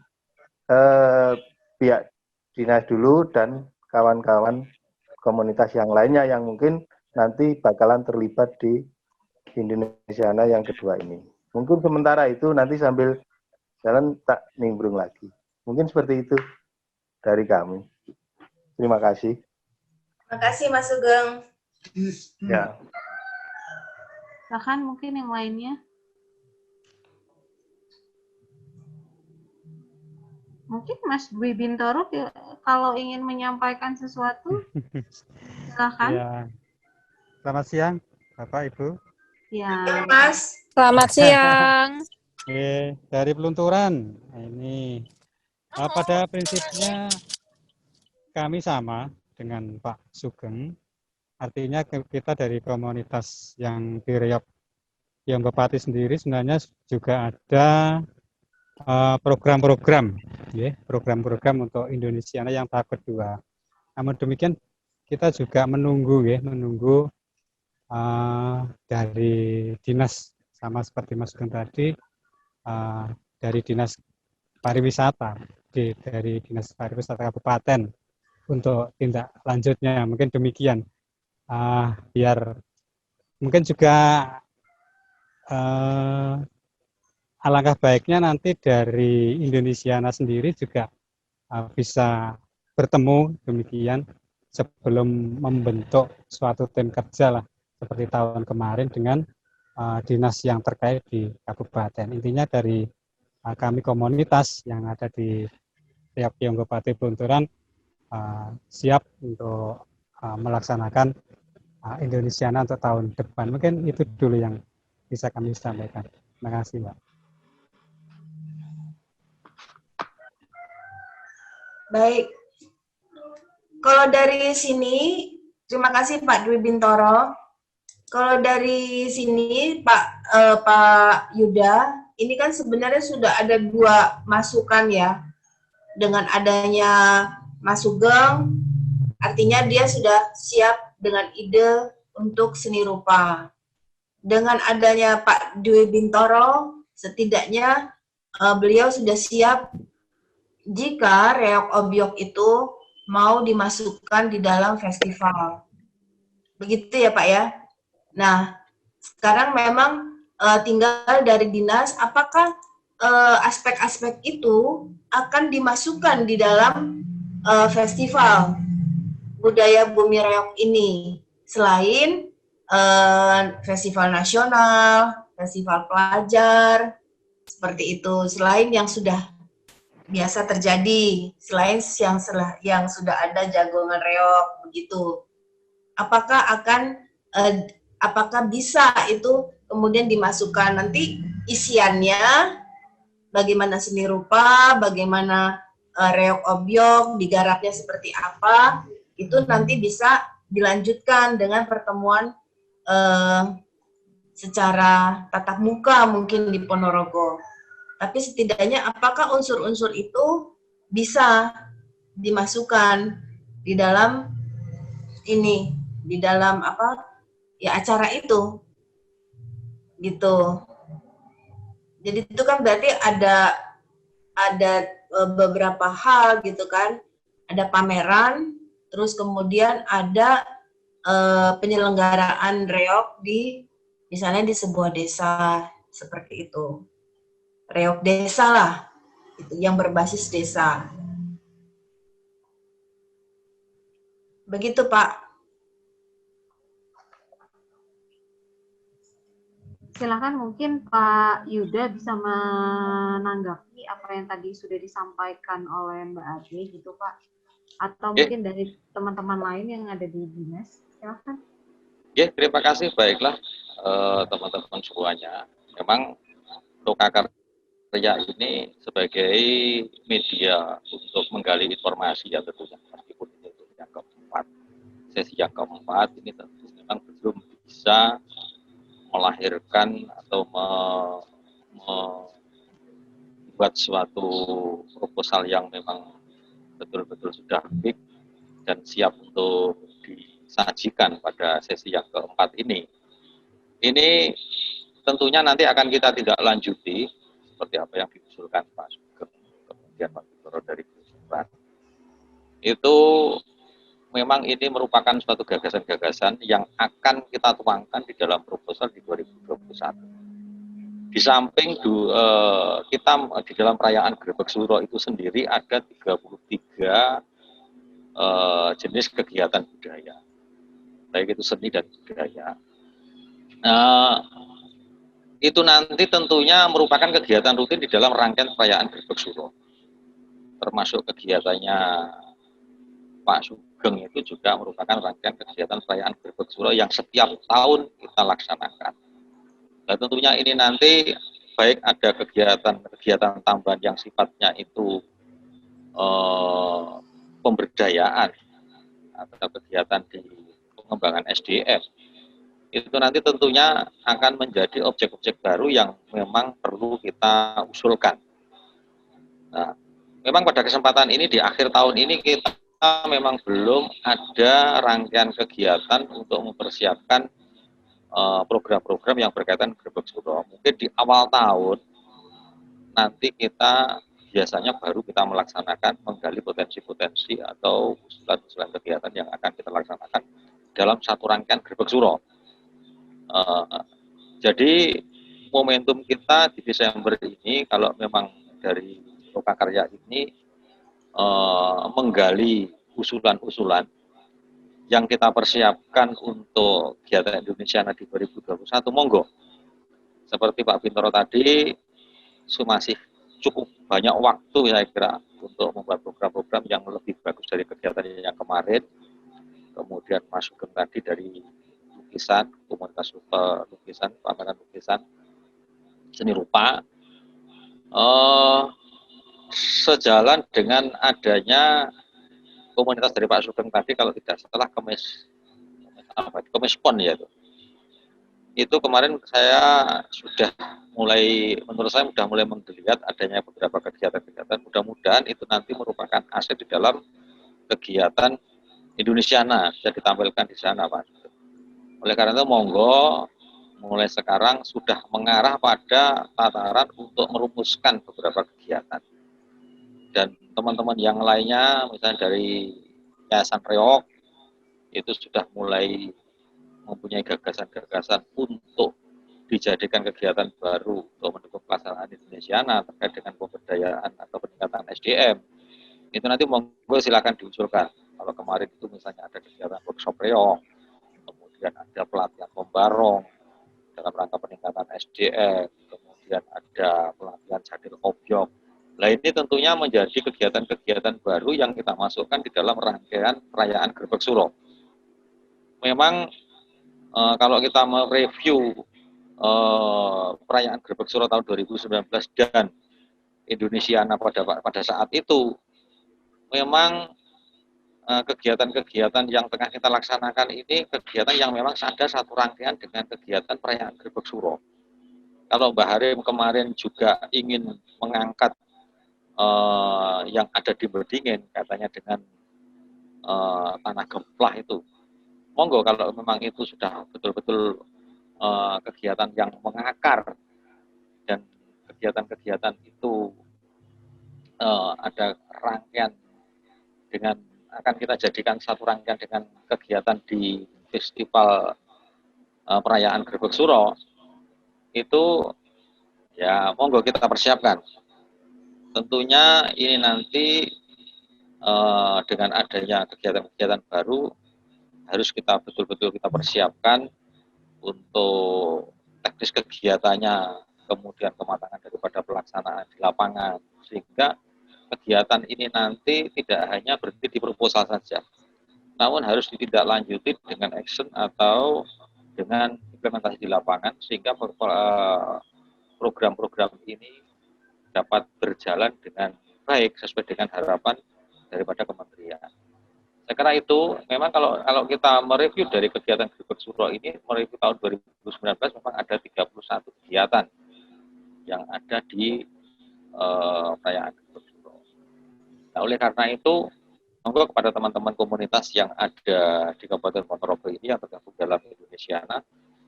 pihak dinas dulu dan kawan-kawan komunitas yang lainnya yang mungkin nanti bakalan terlibat di Indonesiana yang kedua ini. Mungkin sementara itu, nanti sambil jalan tak nimbrung lagi. Mungkin seperti itu dari kami. Terima kasih. Terima kasih Mas Sugeng. Ya. Silahkan mungkin yang lainnya. Mungkin Mas Dwi Bintoro kalau ingin menyampaikan sesuatu, silahkan. Ya. Selamat siang, Bapak, Ibu. Ya, Mas. Selamat siang. Oke, dari Pelunturan. Nah, ini pada prinsipnya kami sama dengan Pak Sugeng. Artinya kita dari komunitas yang di Riau yang Bupati sendiri sebenarnya juga ada program-program, ya, program-program untuk Indonesiana yang tahap kedua. Namun demikian kita juga menunggu, ya, menunggu dari dinas, sama seperti Mas Sugeng tadi, dari dinas pariwisata, dari dinas pariwisata kabupaten untuk tindak lanjutnya. Mungkin demikian, biar mungkin juga alangkah baiknya nanti dari Indonesiana sendiri juga bisa bertemu demikian sebelum membentuk suatu tim kerja lah seperti tahun kemarin dengan dinas yang terkait di kabupaten. Intinya dari kami komunitas yang ada di Riau Bupati Pelunturan siap untuk melaksanakan Indonesiana untuk tahun depan. Mungkin itu dulu yang bisa kami sampaikan. Terima kasih, Mbak. Baik. Kalau dari sini, terima kasih Pak Dwi Bintoro. Kalau dari sini Pak Yuda, ini kan sebenarnya sudah ada 2 masukan ya. Dengan adanya Mas Sugeng, artinya dia sudah siap dengan ide untuk seni rupa. Dengan adanya Pak Dwi Bintoro, setidaknya beliau sudah siap jika reok obyok itu mau dimasukkan di dalam festival. Begitu ya Pak ya? Nah, sekarang memang tinggal dari dinas apakah aspek-aspek itu akan dimasukkan di dalam festival budaya Bumi Reok ini. Selain festival nasional, festival pelajar, seperti itu. Selain yang sudah biasa terjadi, selain yang sudah ada jagongan reok begitu. Apakah bisa itu kemudian dimasukkan nanti isiannya, bagaimana seni rupa, bagaimana reok obyok, digarapnya seperti apa, itu nanti bisa dilanjutkan dengan pertemuan secara tatap muka mungkin di Ponorogo. Tapi setidaknya apakah unsur-unsur itu bisa dimasukkan di dalam ini, di dalam acara itu, gitu. Jadi itu kan berarti ada beberapa hal gitu kan, ada pameran, terus kemudian ada penyelenggaraan reok misalnya di sebuah desa seperti itu. Reok desa lah, yang berbasis desa. Begitu Pak. Silakan mungkin Pak Yuda bisa menanggapi apa yang tadi sudah disampaikan oleh Mbak Ade gitu Pak. Atau mungkin dari teman-teman lain yang ada di dinas. Silakan. Terima kasih. Baiklah teman-teman semuanya. Memang Lokakarya ini sebagai media untuk menggali informasi ya tentunya, meskipun ini yang keempat, sesi yang keempat ini tentu memang belum bisa melahirkan atau membuat suatu proposal yang memang betul-betul sudah fix dan siap untuk disajikan pada sesi yang keempat ini. Ini tentunya nanti akan kita tidak lanjuti seperti apa yang diusulkan Pak Sugeng, kemudian Pak Bintoro dari Kementerian. Itu memang ini merupakan suatu gagasan-gagasan yang akan kita tuangkan di dalam proposal di 2021. Di samping kita di dalam perayaan Grebek Suro itu sendiri ada 33 jenis kegiatan budaya, baik itu seni dan budaya. Itu nanti tentunya merupakan kegiatan rutin di dalam rangkaian perayaan Grebek Suro. Termasuk kegiatannya Pak Sugeng itu juga merupakan rangkaian kegiatan perayaan Grebek Suro yang setiap tahun kita laksanakan. Nah, tentunya ini nanti baik ada kegiatan tambahan yang sifatnya itu pemberdayaan atau kegiatan di pengembangan SDM. Itu nanti tentunya akan menjadi objek-objek baru yang memang perlu kita usulkan Nah, memang pada kesempatan ini di akhir tahun ini kita memang belum ada rangkaian kegiatan untuk mempersiapkan program-program yang berkaitan Grebek Suro. Mungkin di awal tahun nanti kita biasanya baru kita melaksanakan menggali potensi-potensi atau usulan-usulan kegiatan yang akan kita laksanakan dalam satu rangkaian Grebek Suro. Jadi momentum kita di Desember ini kalau memang dari Lokakarya ini menggali usulan-usulan yang kita persiapkan untuk kegiatan Indonesia di 2021, monggo. Seperti Pak Bintoro tadi, masih cukup banyak waktu saya kira untuk membuat program-program yang lebih bagus dari kegiatan yang kemarin. Kemudian Mas Sugeng tadi dari lukisan, komunitas lukisan, pameran lukisan, seni rupa. Sejalan dengan adanya komunitas dari Pak Sugeng tadi, kalau tidak salah Kemispon ya itu kemarin saya sudah mulai, menurut saya sudah mulai melihat adanya beberapa kegiatan-kegiatan, mudah-mudahan itu nanti merupakan aset di dalam kegiatan Indonesiana bisa ditampilkan di sana Pak. Oleh karena itu monggo mulai sekarang sudah mengarah pada tataran untuk merumuskan beberapa kegiatan. Dan teman-teman yang lainnya, misalnya dari Yayasan Reok, itu sudah mulai mempunyai gagasan-gagasan untuk dijadikan kegiatan baru untuk mendukung pelaksanaan Indonesiana terkait dengan pemberdayaan atau peningkatan SDM. Itu nanti monggo silakan diusulkan. Kalau kemarin itu misalnya ada kegiatan workshop Reok, kemudian ada pelatihan pembarong dalam rangka peningkatan SDM, kemudian ada pelatihan jadil obyok. Nah ini tentunya menjadi kegiatan-kegiatan baru yang kita masukkan di dalam rangkaian perayaan Grebek Suro. Memang kalau kita mereview perayaan Grebek Suro tahun 2019 dan Indonesiana pada saat itu, memang kegiatan-kegiatan yang tengah kita laksanakan ini kegiatan yang memang ada satu rangkaian dengan kegiatan perayaan Grebek Suro. Kalau Mbak Harim kemarin juga ingin mengangkat yang ada di Berdingin, katanya dengan tanah gemplah itu, monggo kalau memang itu sudah betul-betul kegiatan yang mengakar dan kegiatan-kegiatan itu ada rangkaian dengan akan kita jadikan satu rangkaian dengan kegiatan di festival perayaan Grebek Suro, itu ya monggo kita persiapkan. Tentunya ini nanti dengan adanya kegiatan-kegiatan baru harus kita betul-betul kita persiapkan untuk teknis kegiatannya, kemudian kematangan daripada pelaksanaan di lapangan, sehingga kegiatan ini nanti tidak hanya berhenti di proposal saja, namun harus ditindaklanjuti dengan action atau dengan implementasi di lapangan, sehingga program-program ini dapat berjalan dengan baik sesuai dengan harapan daripada kementerian. Saya kira itu memang kalau kita mereview dari kegiatan Grebek Suro ini, mereview tahun 2019 memang ada 31 kegiatan yang ada di perayaan Grebek Suro. Nah, oleh karena itu, monggo kepada teman-teman komunitas yang ada di Kabupaten Ponorogo ini yang tergabung dalam Indonesiana,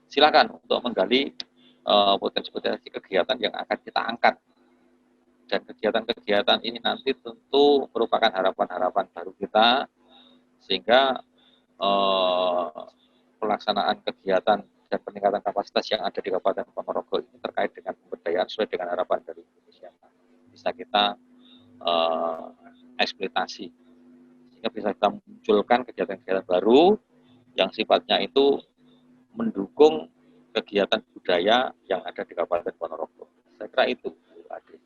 silakan untuk menggali potensi-potensi kegiatan yang akan kita angkat. Dan kegiatan-kegiatan ini nanti tentu merupakan harapan-harapan baru kita, sehingga pelaksanaan kegiatan dan peningkatan kapasitas yang ada di Kabupaten Ponorogo ini terkait dengan pemberdayaan sesuai dengan harapan dari Indonesia bisa kita eksploitasi, sehingga bisa kita munculkan kegiatan-kegiatan baru yang sifatnya itu mendukung kegiatan budaya yang ada di Kabupaten Ponorogo. Saya kira itu, Adi.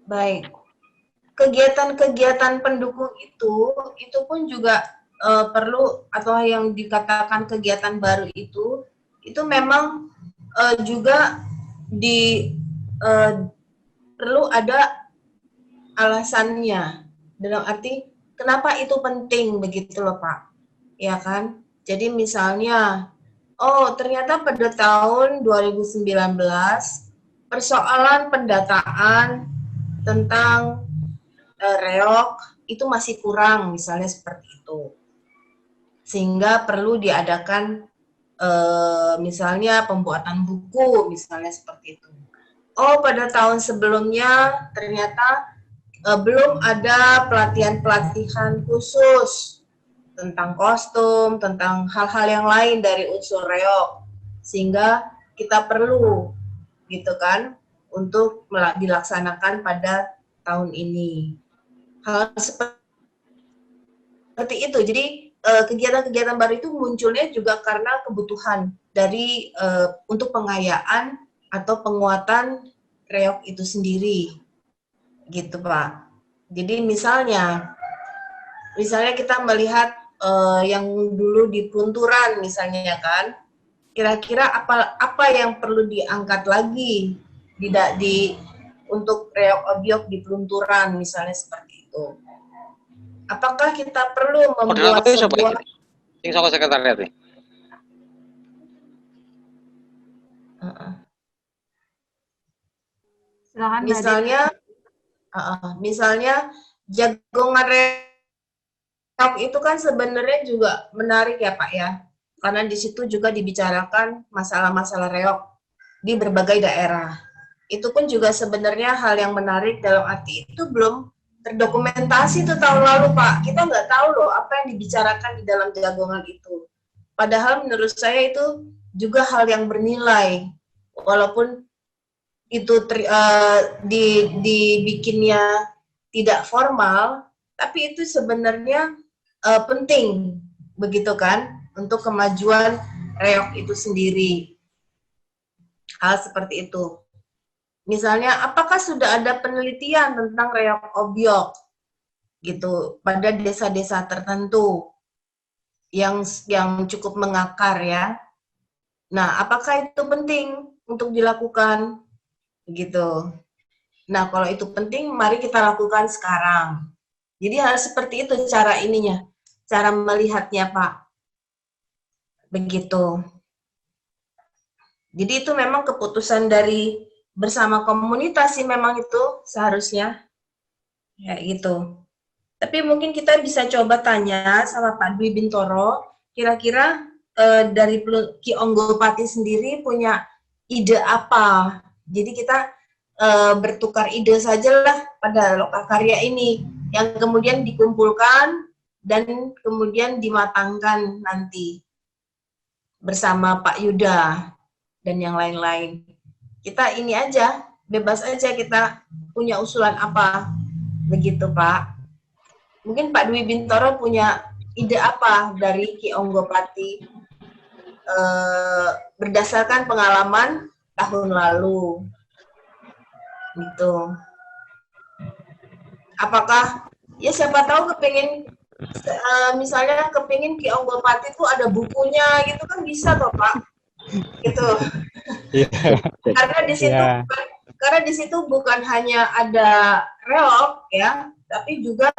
Baik. Kegiatan-kegiatan pendukung itu pun juga perlu, atau yang dikatakan kegiatan baru itu memang juga perlu ada alasannya, dalam arti kenapa itu penting begitu loh Pak, ya kan? Jadi misalnya, ternyata pada tahun 2019 persoalan pendataan tentang reog itu masih kurang, misalnya seperti itu. Sehingga perlu diadakan misalnya pembuatan buku, misalnya seperti itu. Oh, pada tahun sebelumnya ternyata belum ada pelatihan-pelatihan khusus tentang kostum, tentang hal-hal yang lain dari unsur reog, sehingga kita perlu gitu kan untuk dilaksanakan pada tahun ini. Hal seperti itu. Jadi kegiatan-kegiatan baru itu munculnya juga karena kebutuhan dari untuk pengayaan atau penguatan reog itu sendiri, gitu Pak. Jadi misalnya kita melihat yang dulu di pelunturan misalnya kan, kira-kira apa yang perlu diangkat lagi untuk reog-obyek di pelunturan misalnya seperti itu. Apakah kita perlu membuat sebuah sekretariat nih. Misalnya jagongan reog itu kan sebenarnya juga menarik ya Pak ya, karena di situ juga dibicarakan masalah-masalah reog di berbagai daerah. Itu pun juga sebenarnya hal yang menarik dalam arti itu belum terdokumentasi tuh tahun lalu Pak. Kita nggak tahu loh apa yang dibicarakan di dalam jagongan itu. Padahal menurut saya itu juga hal yang bernilai, walaupun itu dibikinnya tidak formal, tapi itu sebenarnya penting, begitu kan, untuk kemajuan reog itu sendiri. Hal seperti itu. Misalnya, apakah sudah ada penelitian tentang reog-obyek gitu pada desa-desa tertentu yang cukup mengakar ya. Nah, apakah itu penting untuk dilakukan gitu. Nah, kalau itu penting, mari kita lakukan sekarang. Jadi harus seperti itu cara ininya, cara melihatnya Pak. Begitu. Jadi itu memang keputusan dari bersama komunitas sih memang itu seharusnya. Ya gitu. Tapi mungkin kita bisa coba tanya sama Pak Dwi Bintoro, kira-kira dari Ki Onggopati sendiri punya ide apa? Jadi kita bertukar ide sajalah pada Lokakarya ini, yang kemudian dikumpulkan dan kemudian dimatangkan nanti bersama Pak Yuda dan yang lain-lain. Kita ini aja, bebas aja kita punya usulan apa, begitu Pak. Mungkin Pak Dwi Bintoro punya ide apa dari Ki Onggopati berdasarkan pengalaman tahun lalu, gitu. Apakah ya siapa tahu kepingin misalnya kepingin Ki Onggopati itu ada bukunya gitu kan bisa toh Pak, gitu. Karena di situ bukan hanya ada reog ya, tapi juga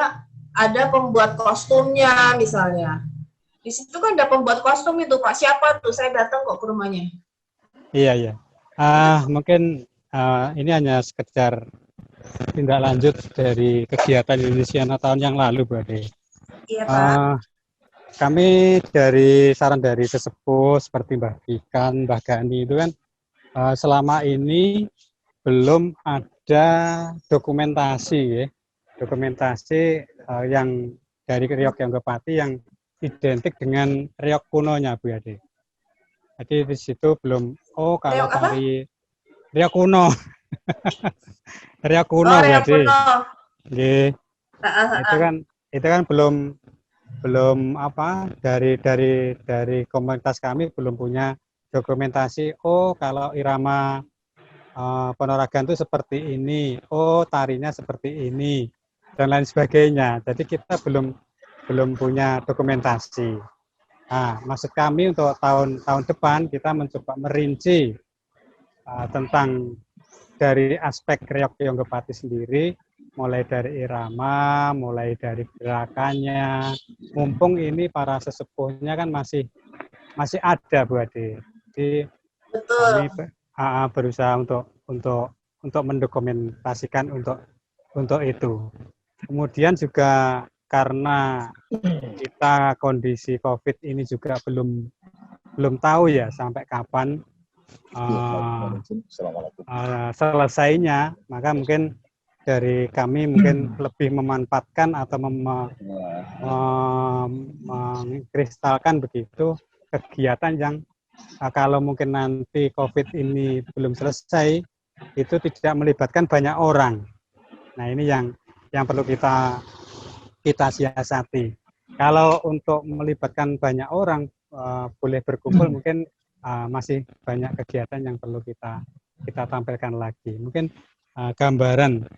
ada pembuat kostumnya misalnya. Di situ kan ada pembuat kostum itu Pak. Siapa tuh? Saya datang kok ke rumahnya. Iya. Mungkin ini hanya sekedar tindak lanjut dari kegiatan Indonesiana tahun yang lalu, Bu Ade. Iya, Pak. Kami dari saran dari sesepuh seperti Mbah Ikan, Mbah Gani itu kan selama ini belum ada dokumentasi ya. Dokumentasi yang dari reog Onggopati yang identik dengan reog kunonya, Bu Ade. Jadi di situ belum, kalau tari reog kuno. Reog kuno, Bu Ade. Itu kan belum dari komunitas kami belum punya dokumentasi. Kalau irama Ponorogan itu seperti ini, tarinya seperti ini, dan lain sebagainya. Jadi kita belum punya dokumentasi. Nah, maksud kami untuk tahun depan kita mencoba merinci tentang dari aspek reog Onggopati sendiri, mulai dari irama, mulai dari gerakannya. Mumpung ini para sesepuhnya kan masih ada, Bu Ade. Jadi betul. Kami berusaha untuk untuk mendokumentasikan untuk itu. Kemudian juga karena kita kondisi COVID ini juga belum tahu ya sampai kapan selesainya, maka mungkin dari kami mungkin lebih memanfaatkan atau mengkristalkan begitu kegiatan yang kalau mungkin nanti COVID ini belum selesai, itu tidak melibatkan banyak orang. Nah, ini yang perlu kita siasati. Kalau untuk melibatkan banyak orang, boleh berkumpul, mungkin masih banyak kegiatan yang perlu kita tampilkan lagi. Mungkin gambaran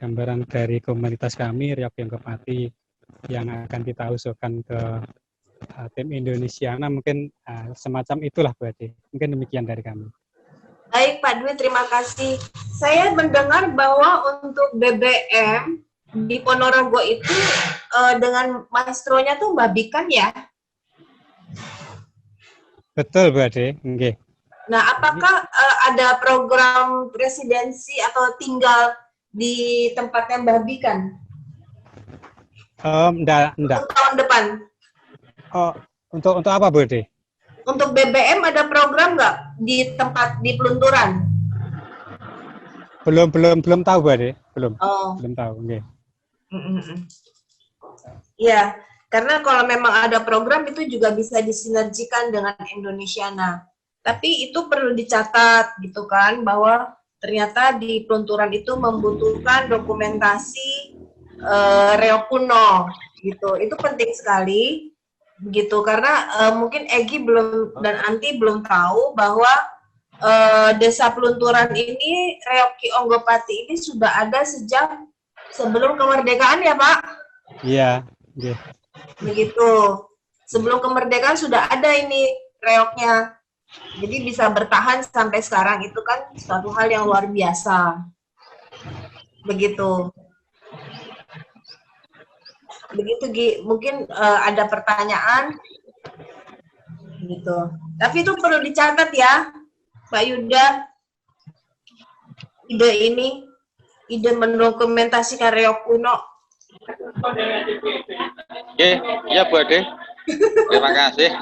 dari komunitas kami Riok Yonggopati yang akan kita usulkan ke tim Indonesiana, mungkin semacam itulah Bu Ade. Mungkin demikian dari kami. Baik Pak Dwi, terima kasih. Saya mendengar bahwa untuk BBM di Ponorogo itu dengan maestronya tuh Mbak Bikan ya? Betul Bu Ade. Okay. Nah, apakah ada program presidensi atau tinggal di tempatnya Mbak Bikan? Enggak. Untuk tahun depan. Oh, untuk apa Bu Ade? Untuk BBM ada program nggak di tempat di pelunturan? Belum tahu Bu Ade. Belum tahu. Okay. Ya, karena kalau memang ada program itu juga bisa disinergikan dengan Indonesiana. Tapi itu perlu dicatat gitu kan, bahwa ternyata di pelunturan itu membutuhkan dokumentasi reok kuno gitu. Itu penting sekali begitu, karena mungkin Egi belum dan Anti belum tahu bahwa desa pelunturan ini reok Ki Onggopati ini sudah ada sejak sebelum kemerdekaan ya Pak? Iya. Yeah. Begitu. Sebelum kemerdekaan sudah ada ini reoknya. Jadi bisa bertahan sampai sekarang, itu kan suatu hal yang luar biasa. Begitu. Begitu Gi, mungkin ada pertanyaan. Gitu. Tapi itu perlu dicatat ya, Pak Yuda. Ide mendokumentasikan reok kuno. Ya Bu Ade. Terima kasih.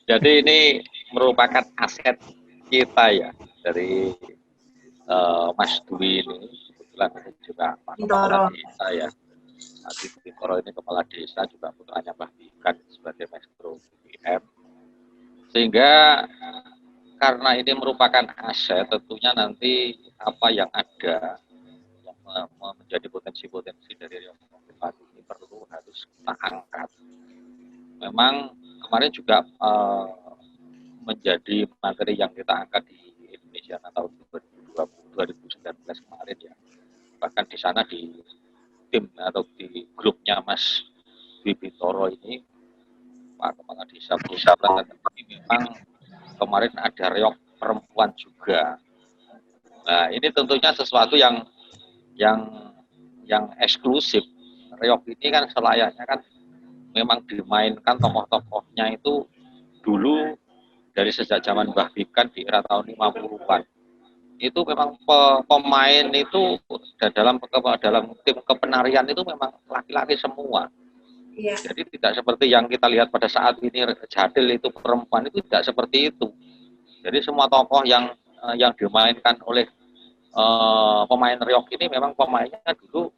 Jadi ini merupakan aset kita ya, dari Mas Dwi ini, kebetulan juga Pak Kepala Desa ya. Nanti Bintoro ini Kepala Desa, juga putranya Mbah Bikan sebagai Maestro BBM. Sehingga karena ini merupakan aset, tentunya nanti apa yang ada yang menjadi potensi-potensi dari Riok Yonggopati ini harus kita angkat. Memang kemarin juga menjadi materi yang kita angkat di Indonesia tahun 2019 kemarin ya. Bahkan di sana di tim atau di grupnya Mas Bintoro ini, Pak Kepala Desa ini memang kemarin ada reok perempuan juga. Nah, ini tentunya sesuatu yang eksklusif. Reok ini kan selayaknya kan memang dimainkan tokoh-tokohnya itu dulu dari sejak zaman Mbah Bikan di era tahun 50-an. Itu memang pemain itu dalam tim kepenarian itu memang laki-laki semua. Iya. Jadi tidak seperti yang kita lihat pada saat ini jadil itu perempuan, itu tidak seperti itu. Jadi semua tokoh yang dimainkan oleh pemain reok ini memang pemainnya dulu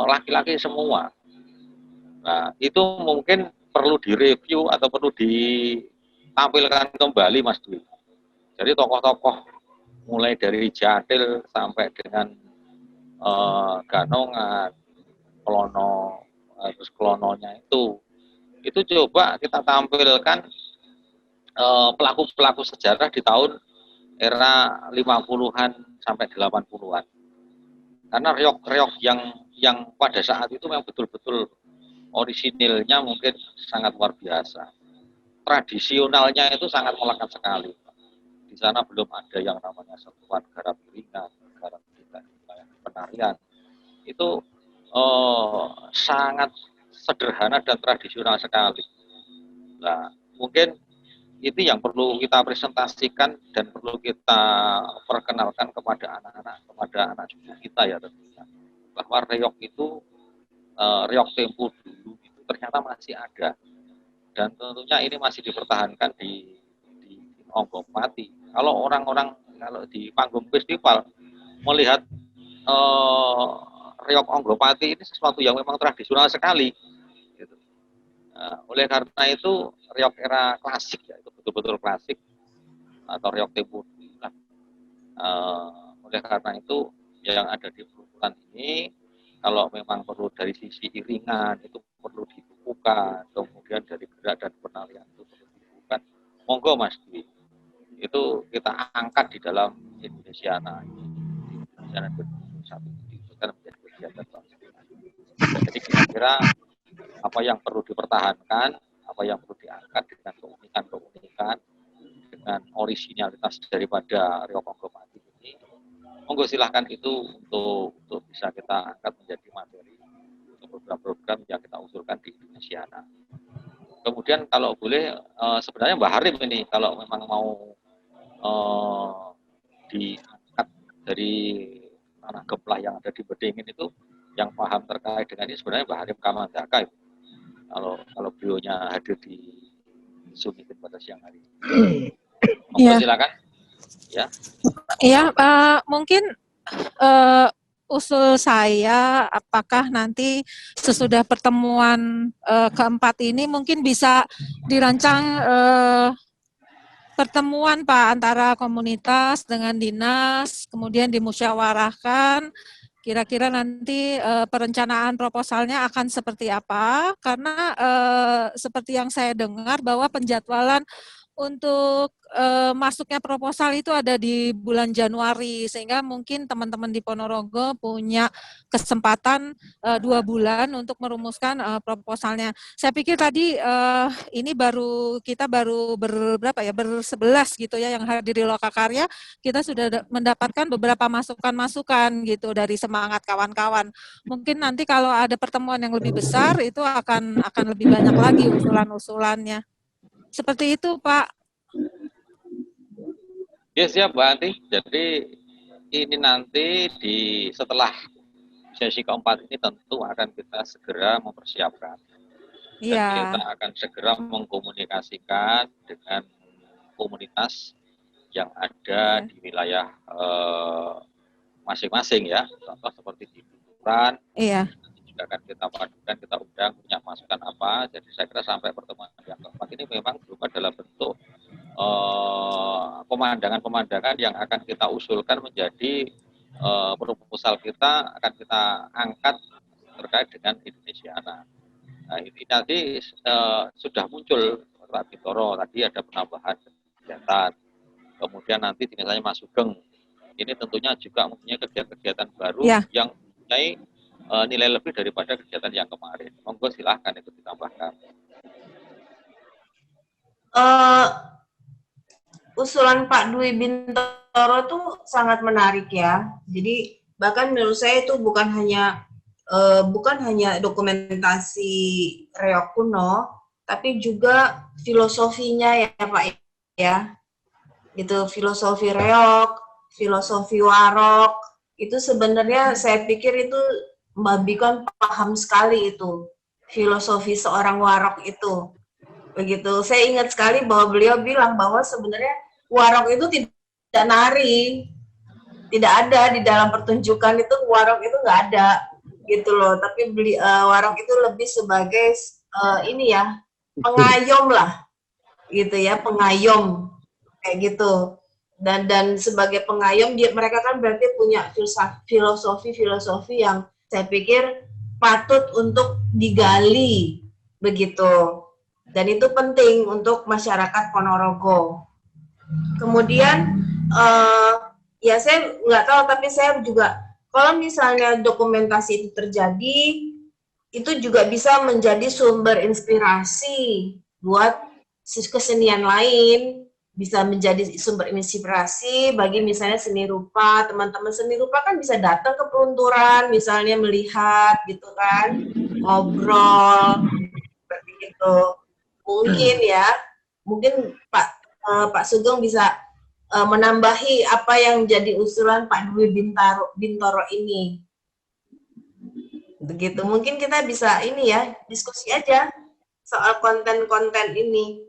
laki-laki semua. Nah, itu mungkin perlu direview atau perlu ditampilkan kembali Mas Dwi. Jadi tokoh-tokoh mulai dari jadil sampai dengan ganongan, klono, terus klononya itu coba kita tampilkan pelaku-pelaku sejarah di tahun era 50-an sampai 80-an. Karena reok-reok yang pada saat itu memang betul-betul orisinilnya mungkin sangat luar biasa. Tradisionalnya itu sangat melekat sekali. Di sana belum ada yang namanya sentuhan garam piringan, garam kita, penarian. Itu sangat sederhana dan tradisional sekali. Nah, mungkin itu yang perlu kita presentasikan dan perlu kita perkenalkan kepada anak-anak, kepada anak cucu kita ya tentunya, bahwa reog itu reog tempo dulu itu ternyata masih ada, dan tentunya ini masih dipertahankan di Onggopati. Kalau orang-orang kalau di panggung festival melihat reog Onggopati ini sesuatu yang memang tradisional sekali. Gitu. Oleh karena itu reog era klasik ya, itu betul-betul klasik atau reog tempo dulu. Oleh karena itu yang ada di perkumpulan ini, kalau memang perlu dari sisi iringan itu perlu dibukukan, kemudian dari gerak dan penarian itu perlu dibukukan, monggo Mas Dwi, itu kita angkat di dalam Indonesiana ini, Indonesiana 2021 itu kan menjadi kegiatan bangsa. Jadi kira-kira apa yang perlu dipertahankan, apa yang perlu diangkat dengan keunikan-keunikan, dengan originalitas daripada reog Onggopati ini, monggo silahkan itu untuk bisa kita angkat menjadi materi untuk program-program yang kita usulkan di Indonesiana. Kemudian kalau boleh, sebenarnya Mbak Harim ini kalau memang mau diangkat dari tanah gemplah yang ada di Bedingin itu, yang paham terkait dengan ini sebenarnya Mbak Harim Kamandaka itu. Kalau beliaunya hadir di Zoom itu pada siang hari ini. Monggo silakan. Ya. Ya, mungkin usul saya, apakah nanti sesudah pertemuan keempat ini mungkin bisa dirancang pertemuan Pak antara komunitas dengan dinas, kemudian dimusyawarahkan. Kira-kira nanti perencanaan proposalnya akan seperti apa? Karena seperti yang saya dengar bahwa penjadwalan untuk masuknya proposal itu ada di bulan Januari, sehingga mungkin teman-teman di Ponorogo punya kesempatan 2 bulan untuk merumuskan proposalnya. Saya pikir tadi ini kita baru berberapa ya, ber-11 gitu ya yang hadir di Lokakarya, kita sudah mendapatkan beberapa masukan-masukan gitu dari semangat kawan-kawan. Mungkin nanti kalau ada pertemuan yang lebih besar itu akan lebih banyak lagi usulan-usulannya. Seperti itu, Pak. Ya, siap, Mbak Anti. Jadi ini nanti setelah sesi keempat ini tentu akan kita segera mempersiapkan. Dan kita akan segera mengkomunikasikan dengan komunitas yang ada di wilayah masing-masing ya. Contoh seperti di Buturan. Juga akan kita padukan, kita undang punya masukan apa. Jadi saya kira sampai pertemuan yang keempat ini memang berupa dalam bentuk pemandangan-pemandangan yang akan kita usulkan menjadi proposal kita, akan kita angkat terkait dengan Indonesiana. Nah, ini nanti sudah muncul Pak Bintoro, tadi ada penambahan kegiatan. Kemudian nanti misalnya Mas Sugeng, ini tentunya juga mempunyai kegiatan-kegiatan baru yang mempunyai nilai lebih daripada kegiatan yang kemarin. Monggo silahkan itu ditambahkan. Usulan Pak Dwi Bintoro itu sangat menarik ya. Jadi bahkan menurut saya itu bukan hanya dokumentasi reog kuno, tapi juga filosofinya ya Pak ya. Itu filosofi reog, filosofi warok, itu sebenarnya saya pikir itu Mbak Bikon paham sekali itu filosofi seorang warok itu. Begitu. Saya ingat sekali bahwa beliau bilang bahwa sebenarnya warok itu tidak nari, tidak ada di dalam pertunjukan itu, warok itu nggak ada gitu loh. Tapi warok itu lebih sebagai ini ya, pengayom lah, gitu ya, pengayom kayak gitu. Dan sebagai pengayom mereka kan berarti punya filosofi yang saya pikir patut untuk digali begitu. Dan itu penting untuk masyarakat Ponorogo. Kemudian ya saya nggak tahu, tapi saya juga kalau misalnya dokumentasi itu terjadi, itu juga bisa menjadi sumber inspirasi buat kesenian lain, bisa menjadi sumber inspirasi bagi misalnya seni rupa. Teman-teman seni rupa kan bisa datang ke pelunturan, misalnya melihat gitu kan, ngobrol seperti itu. Mungkin ya. Mungkin Pak Sugeng bisa menambahi apa yang jadi usulan Pak Dwi Bintoro ini. Begitu. Mungkin kita bisa ini ya, diskusi aja soal konten-konten ini.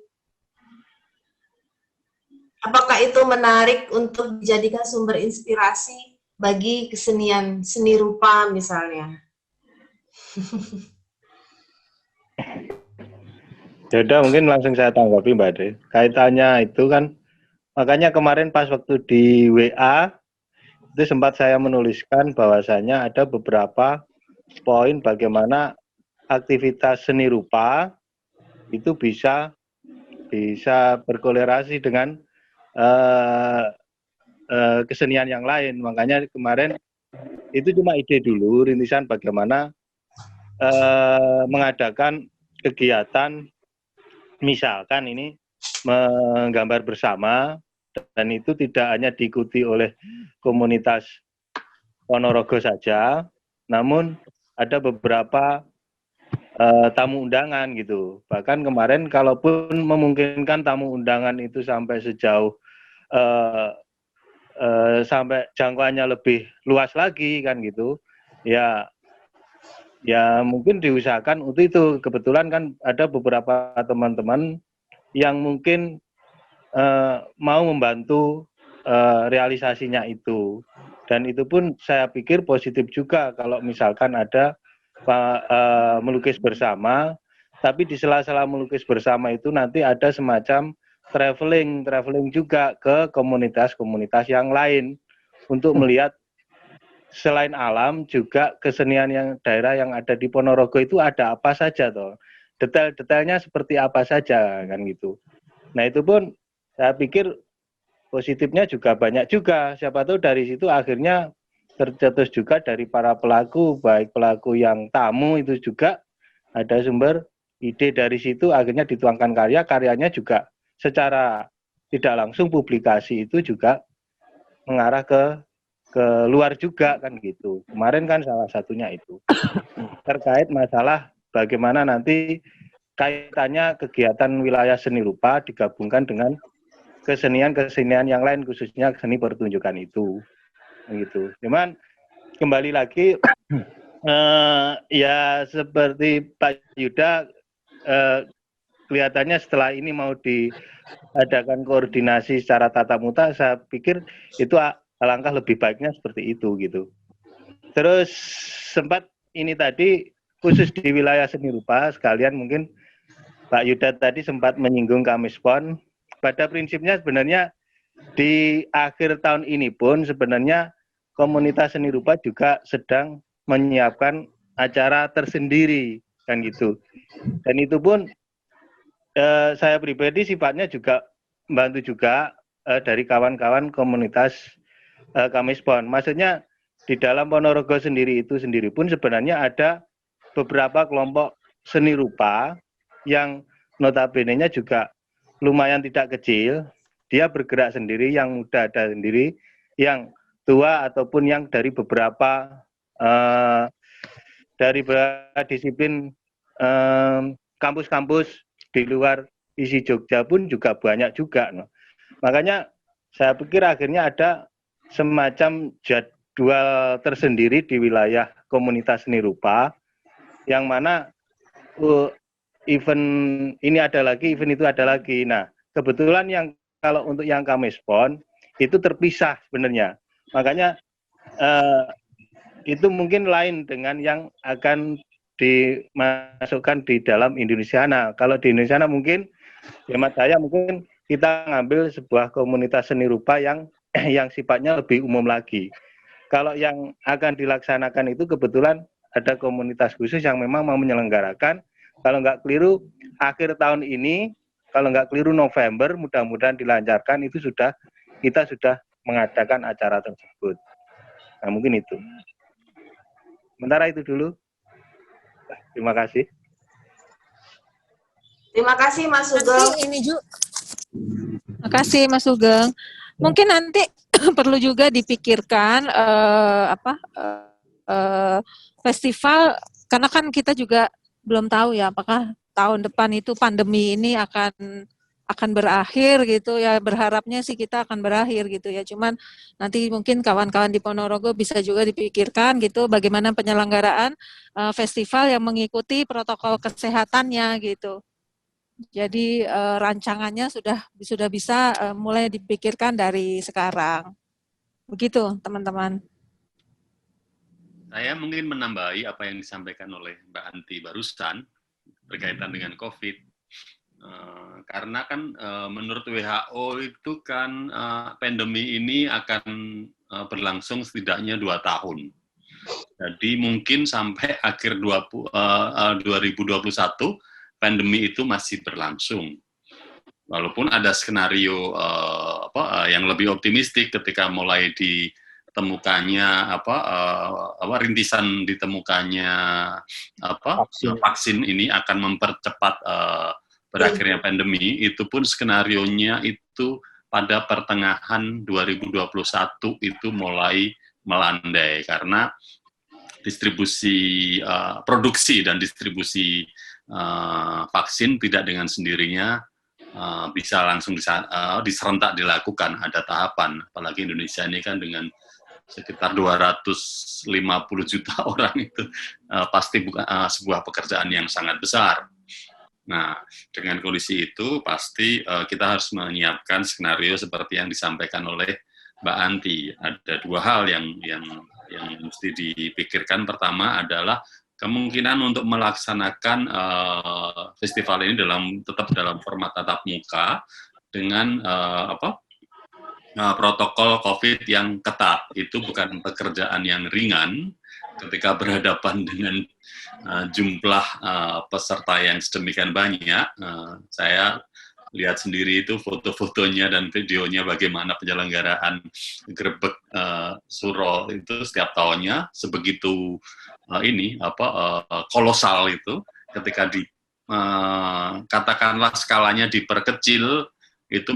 Apakah itu menarik untuk dijadikan sumber inspirasi bagi kesenian seni rupa misalnya? Ya udah, mungkin langsung saya tanggapi Mbak De. Kaitannya itu kan, makanya kemarin pas waktu di WA itu sempat saya menuliskan bahwasanya ada beberapa poin bagaimana aktivitas seni rupa itu bisa berkolerasi dengan kesenian yang lain. Makanya kemarin itu cuma ide dulu, rintisan bagaimana mengadakan kegiatan, misalkan ini menggambar bersama, dan itu tidak hanya diikuti oleh komunitas Ponorogo saja, namun ada beberapa tamu undangan gitu. Bahkan kemarin kalaupun memungkinkan tamu undangan itu sampai sejauh sampai jangkauannya lebih luas lagi kan gitu, ya mungkin diusahakan untuk itu. Kebetulan kan ada beberapa teman-teman yang mungkin mau membantu realisasinya itu, dan itu pun saya pikir positif juga kalau misalkan ada melukis bersama, tapi di sela-sela melukis bersama itu nanti ada semacam traveling juga ke komunitas-komunitas yang lain untuk melihat selain alam juga kesenian yang daerah yang ada di Ponorogo itu ada apa saja toh, detail-detailnya seperti apa saja kan gitu. Nah itu pun saya pikir positifnya juga banyak juga, siapa tahu dari situ akhirnya tercetus juga dari para pelaku, baik pelaku yang tamu itu juga ada sumber ide dari situ, akhirnya dituangkan karyanya juga secara tidak langsung publikasi itu juga mengarah ke luar juga kan gitu. Kemarin kan salah satunya itu terkait masalah bagaimana nanti kaitannya kegiatan wilayah seni rupa digabungkan dengan kesenian yang lain, khususnya seni pertunjukan itu gitu. Cuman kembali lagi ya seperti Pak Yuda, kelihatannya setelah ini mau diadakan koordinasi secara tatap muka, saya pikir itu alangkah lebih baiknya seperti itu gitu. Terus sempat ini tadi khusus di wilayah seni rupa, sekalian mungkin Pak Yuda tadi sempat menyinggung Kamispon. Pada prinsipnya sebenarnya di akhir tahun ini pun sebenarnya komunitas seni rupa juga sedang menyiapkan acara tersendiri kan gitu. Dan itu pun saya pribadi sifatnya juga membantu juga dari kawan-kawan komunitas Kamispon. Maksudnya di dalam Ponorogo sendiri pun sebenarnya ada beberapa kelompok seni rupa yang notabene-nya juga lumayan tidak kecil. Dia bergerak sendiri, yang muda ada sendiri, yang tua ataupun yang dari beberapa disiplin kampus-kampus di luar isi Jogja pun juga banyak juga. Makanya saya pikir akhirnya ada semacam jadwal tersendiri di wilayah komunitas seni rupa, yang mana event ini ada lagi, event itu ada lagi. Nah, kebetulan yang kalau untuk yang Kamispon itu terpisah sebenarnya. Makanya itu mungkin lain dengan yang akan dimasukkan di dalam Indonesiana. Kalau di Indonesiana mungkin, hemat saya mungkin kita ngambil sebuah komunitas seni rupa yang sifatnya lebih umum lagi. Kalau yang akan dilaksanakan itu kebetulan ada komunitas khusus yang memang mau menyelenggarakan. Kalau nggak keliru akhir tahun ini, kalau nggak keliru November, mudah-mudahan dilancarkan, itu kita sudah mengadakan acara tersebut. Nah mungkin itu. Sementara itu dulu. Terima kasih. Terima kasih Mas Sugeng. Terima kasih Mas Sugeng. Mungkin nanti perlu juga dipikirkan festival, karena kan kita juga belum tahu ya apakah tahun depan itu pandemi ini akan akan berakhir gitu ya, berharapnya sih kita akan berakhir gitu ya. Cuman nanti mungkin kawan-kawan di Ponorogo bisa juga dipikirkan gitu bagaimana penyelenggaraan festival yang mengikuti protokol kesehatannya gitu. Jadi rancangannya sudah bisa mulai dipikirkan dari sekarang. Begitu teman-teman. Saya mungkin menambahi apa yang disampaikan oleh Mbak Anti barusan berkaitan dengan COVID. Karena kan menurut WHO itu kan pandemi ini akan berlangsung setidaknya 2 tahun. Jadi mungkin sampai akhir 2021 pandemi itu masih berlangsung. Walaupun ada skenario yang lebih optimistik ketika mulai ditemukannya rintisan ditemukannya vaksin ini akan mempercepat berakhirnya pandemi, itu pun skenarionya itu pada pertengahan 2021 itu mulai melandai karena distribusi produksi dan distribusi vaksin tidak dengan sendirinya bisa langsung diserentak dilakukan, ada tahapan. Apalagi Indonesia ini kan dengan sekitar 250 juta orang itu pasti bukan sebuah pekerjaan yang sangat besar. Nah, dengan kondisi itu pasti kita harus menyiapkan skenario seperti yang disampaikan oleh Mbak Anti. Ada 2 hal yang mesti dipikirkan. Pertama adalah kemungkinan untuk melaksanakan festival ini tetap dalam format tatap muka dengan protokol COVID yang ketat. Itu bukan pekerjaan yang ringan ketika berhadapan dengan jumlah peserta yang sedemikian banyak. Saya lihat sendiri itu foto-fotonya dan videonya bagaimana penyelenggaraan Grebek Suro itu setiap tahunnya sebegitu kolosal itu, ketika katakanlah skalanya diperkecil, itu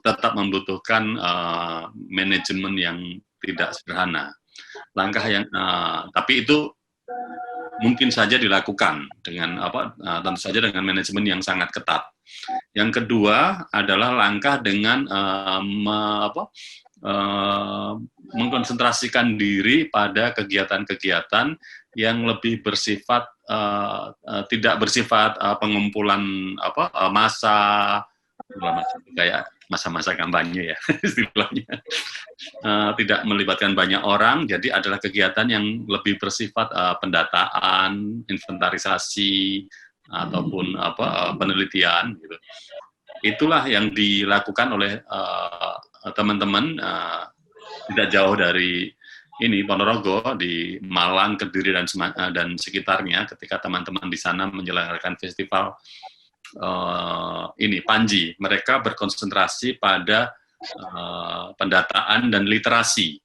tetap membutuhkan manajemen yang tidak sederhana. Langkah yang tapi itu mungkin saja dilakukan dengan tentu saja dengan manajemen yang sangat ketat. Yang kedua adalah langkah dengan mengkonsentrasikan diri pada kegiatan-kegiatan yang lebih bersifat tidak bersifat pengumpulan massa kayak masa-masa kampanye ya istilahnya, tidak melibatkan banyak orang. Jadi adalah kegiatan yang lebih bersifat pendataan, inventarisasi ataupun penelitian gitu. Itulah yang dilakukan oleh teman-teman tidak jauh dari ini Ponorogo, di Malang, Kediri dan sekitarnya, ketika teman-teman di sana menyelenggarakan festival Panji. Mereka berkonsentrasi pada pendataan dan literasi.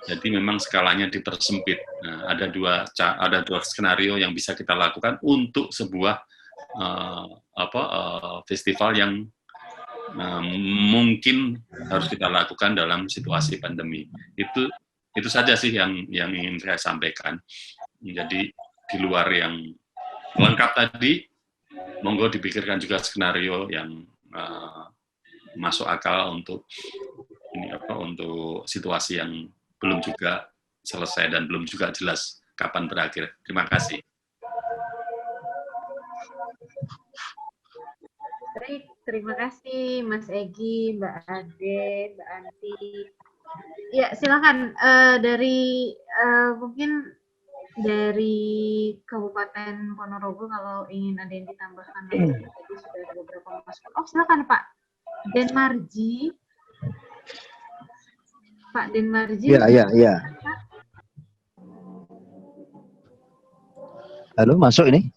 Jadi memang skalanya dipersempit. Nah, ada dua skenario yang bisa kita lakukan untuk sebuah festival yang mungkin harus kita lakukan dalam situasi pandemi. Itu saja sih yang ingin saya sampaikan. Jadi di luar yang lengkap tadi, monggo dipikirkan juga skenario yang masuk akal untuk untuk situasi yang belum juga selesai dan belum juga jelas kapan berakhir. Terima kasih. Baik, terima kasih Mas Egy, Mbak Ade, Mbak Anti. Ya, silakan dari mungkin dari Kabupaten Ponorogo kalau ingin ada yang ditambahkan lagi. Tadi sudah ada beberapa masukan. Oh, silakan Pak Denmarji. Pak Denmarji. Iya. Halo, masuk ini?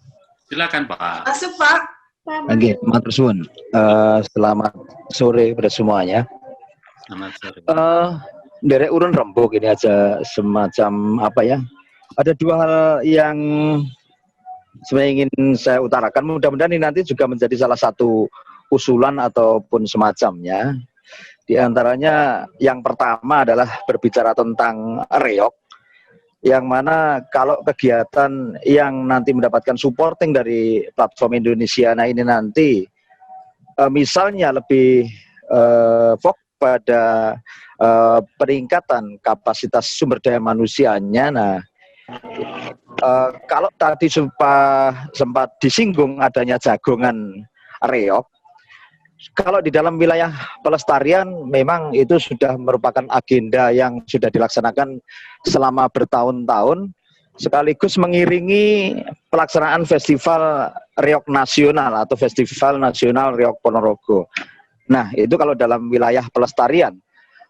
Silakan Pak. Masuk Pak. Oke, matur suwun. Selamat sore pada semuanya. Selamat sore. Dari urun rembuk ini aja semacam ada 2 hal yang sebenarnya ingin saya utarakan. Mudah-mudahan ini nanti juga menjadi salah satu usulan ataupun semacamnya. Di antaranya yang pertama adalah berbicara tentang reog, yang mana kalau kegiatan yang nanti mendapatkan supporting dari platform Indonesiana ini nanti misalnya lebih fokus pada peningkatan kapasitas sumber daya manusianya. Nah, kalau tadi sempat disinggung adanya jagongan reog, kalau di dalam wilayah pelestarian memang itu sudah merupakan agenda yang sudah dilaksanakan selama bertahun-tahun, sekaligus mengiringi pelaksanaan Festival Reog Nasional atau Festival Nasional Reog Ponorogo. Nah, itu kalau dalam wilayah pelestarian.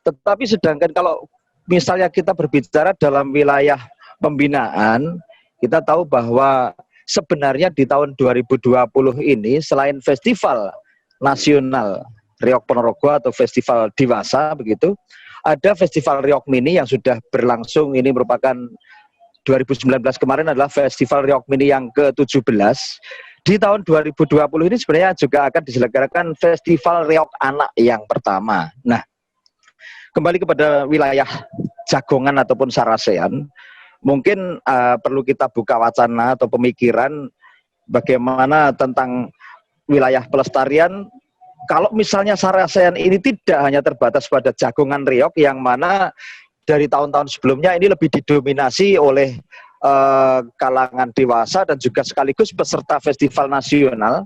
Tetapi sedangkan kalau misalnya kita berbicara dalam wilayah pembinaan, kita tahu bahwa sebenarnya di tahun 2020 ini selain Festival Nasional Reog Ponorogo atau Festival Dewasa begitu, ada Festival Reog Mini yang sudah berlangsung. Ini merupakan 2019 kemarin adalah Festival Reog Mini yang ke-17. Di tahun 2020 ini sebenarnya juga akan diselenggarakan Festival Reog Anak yang pertama. Nah, kembali kepada wilayah jagongan ataupun sarasean, mungkin perlu kita buka wacana atau pemikiran bagaimana tentang wilayah pelestarian. Kalau misalnya sarasean ini tidak hanya terbatas pada jagongan reog, yang mana dari tahun-tahun sebelumnya ini lebih didominasi oleh kalangan dewasa dan juga sekaligus peserta festival nasional,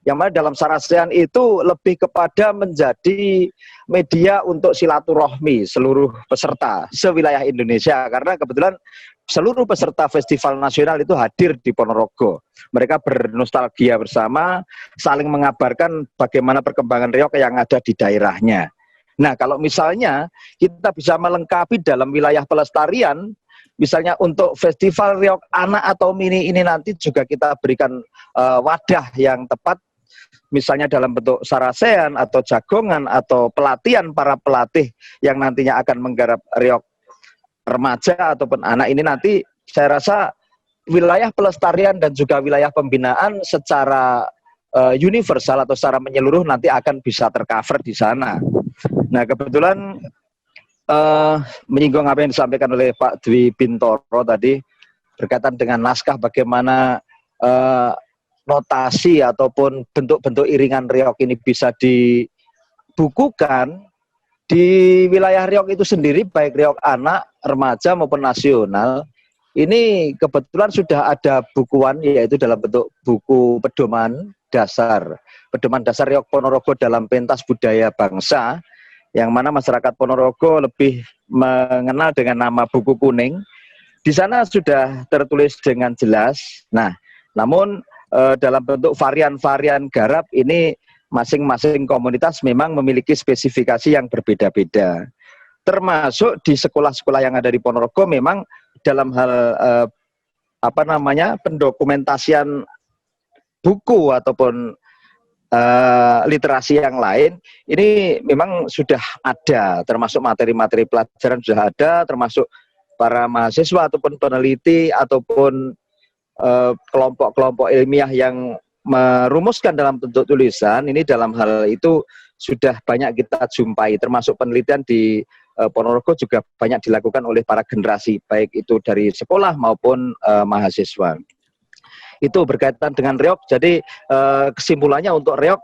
yang mana dalam sarasean itu lebih kepada menjadi media untuk silaturahmi seluruh peserta sewilayah Indonesia, karena kebetulan seluruh peserta festival nasional itu hadir di Ponorogo. Mereka bernostalgia bersama, saling mengabarkan bagaimana perkembangan reog yang ada di daerahnya. Nah, kalau misalnya kita bisa melengkapi dalam wilayah pelestarian, misalnya untuk Festival Reog Anak atau Mini ini nanti juga kita berikan wadah yang tepat, misalnya dalam bentuk sarasean atau jagongan atau pelatihan para pelatih yang nantinya akan menggarap reog remaja ataupun anak ini, nanti saya rasa wilayah pelestarian dan juga wilayah pembinaan secara universal atau secara menyeluruh nanti akan bisa tercover di sana. Nah, kebetulan menyinggung apa yang disampaikan oleh Pak Dwi Bintoro tadi berkaitan dengan naskah, bagaimana notasi ataupun bentuk-bentuk iringan reog ini bisa dibukukan di wilayah reog itu sendiri, baik reog anak, remaja maupun nasional. Ini kebetulan sudah ada bukuan, yaitu dalam bentuk buku pedoman dasar reog Ponorogo dalam pentas budaya bangsa, yang mana masyarakat Ponorogo lebih mengenal dengan nama buku kuning. Di sana sudah tertulis dengan jelas. Nah, namun dalam bentuk varian-varian garap ini masing-masing komunitas memang memiliki spesifikasi yang berbeda-beda. Termasuk di sekolah-sekolah yang ada di Ponorogo memang dalam hal pendokumentasian buku ataupun literasi yang lain ini memang sudah ada, termasuk materi-materi pelajaran sudah ada, termasuk para mahasiswa ataupun peneliti ataupun kelompok-kelompok ilmiah yang merumuskan dalam bentuk tulisan ini, dalam hal itu sudah banyak kita jumpai, termasuk penelitian di Ponorogo juga banyak dilakukan oleh para generasi, baik itu dari sekolah maupun mahasiswa. Itu berkaitan dengan reog. Jadi kesimpulannya untuk reog,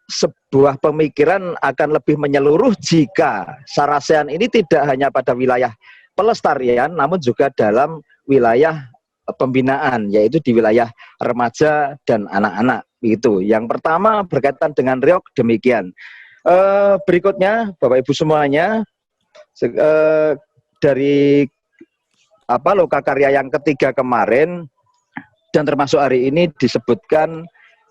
sebuah pemikiran akan lebih menyeluruh jika sarasean ini tidak hanya pada wilayah pelestarian, namun juga dalam wilayah pembinaan, yaitu di wilayah remaja dan anak-anak. Itu yang pertama berkaitan dengan reog, demikian. Berikutnya Bapak Ibu semuanya, dari lokakarya yang ketiga kemarin dan termasuk hari ini disebutkan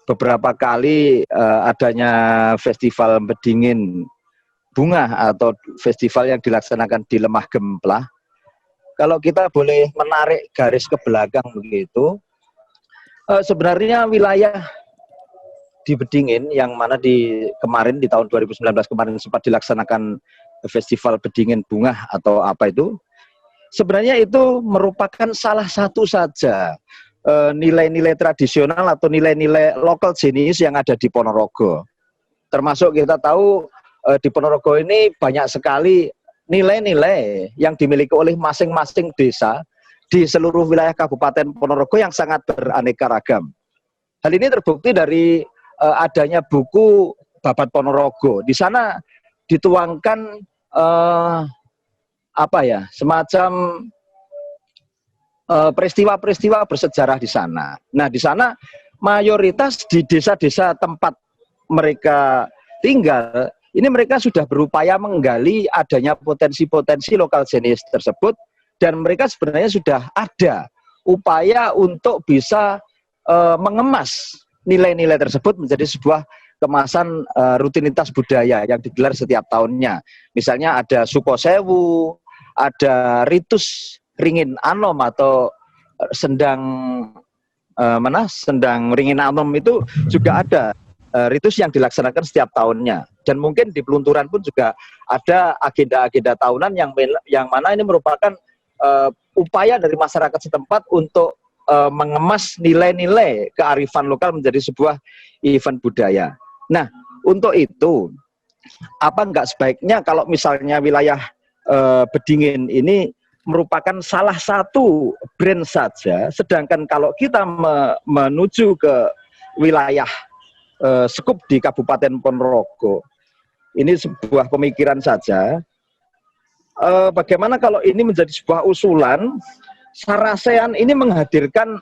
beberapa kali adanya festival bedingin bunga atau festival yang dilaksanakan di Lemah Gemplah. Kalau kita boleh menarik garis ke belakang begitu, sebenarnya wilayah di Bedingin yang mana kemarin di tahun 2019 kemarin sempat dilaksanakan festival bedingin bunga atau apa itu, sebenarnya itu merupakan salah satu saja nilai-nilai tradisional atau nilai-nilai lokal jenis yang ada di Ponorogo. Termasuk kita tahu di Ponorogo ini banyak sekali nilai-nilai yang dimiliki oleh masing-masing desa di seluruh wilayah Kabupaten Ponorogo yang sangat beraneka ragam. Hal ini terbukti dari adanya buku Babat Ponorogo. Di sana dituangkan semacam peristiwa-peristiwa bersejarah di sana. Nah, di sana mayoritas di desa-desa tempat mereka tinggal, ini mereka sudah berupaya menggali adanya potensi-potensi lokal jenis tersebut, dan mereka sebenarnya sudah ada upaya untuk bisa mengemas nilai-nilai tersebut menjadi sebuah kemasan rutinitas budaya yang digelar setiap tahunnya. Misalnya ada Sukosewu, ada ritus Ringin Anom atau sendang sendang Ringin Anom, itu juga ada ritus yang dilaksanakan setiap tahunnya. Dan mungkin di Pelunturan pun juga ada agenda-agenda tahunan yang mana ini merupakan upaya dari masyarakat setempat untuk mengemas nilai-nilai kearifan lokal menjadi sebuah event budaya. Nah, untuk itu, apa enggak sebaiknya kalau misalnya wilayah Bedingin ini merupakan salah satu brand saja, sedangkan kalau kita menuju ke wilayah Sekup di Kabupaten Ponorogo, ini sebuah pemikiran saja, bagaimana kalau ini menjadi sebuah usulan, Sarasehan ini menghadirkan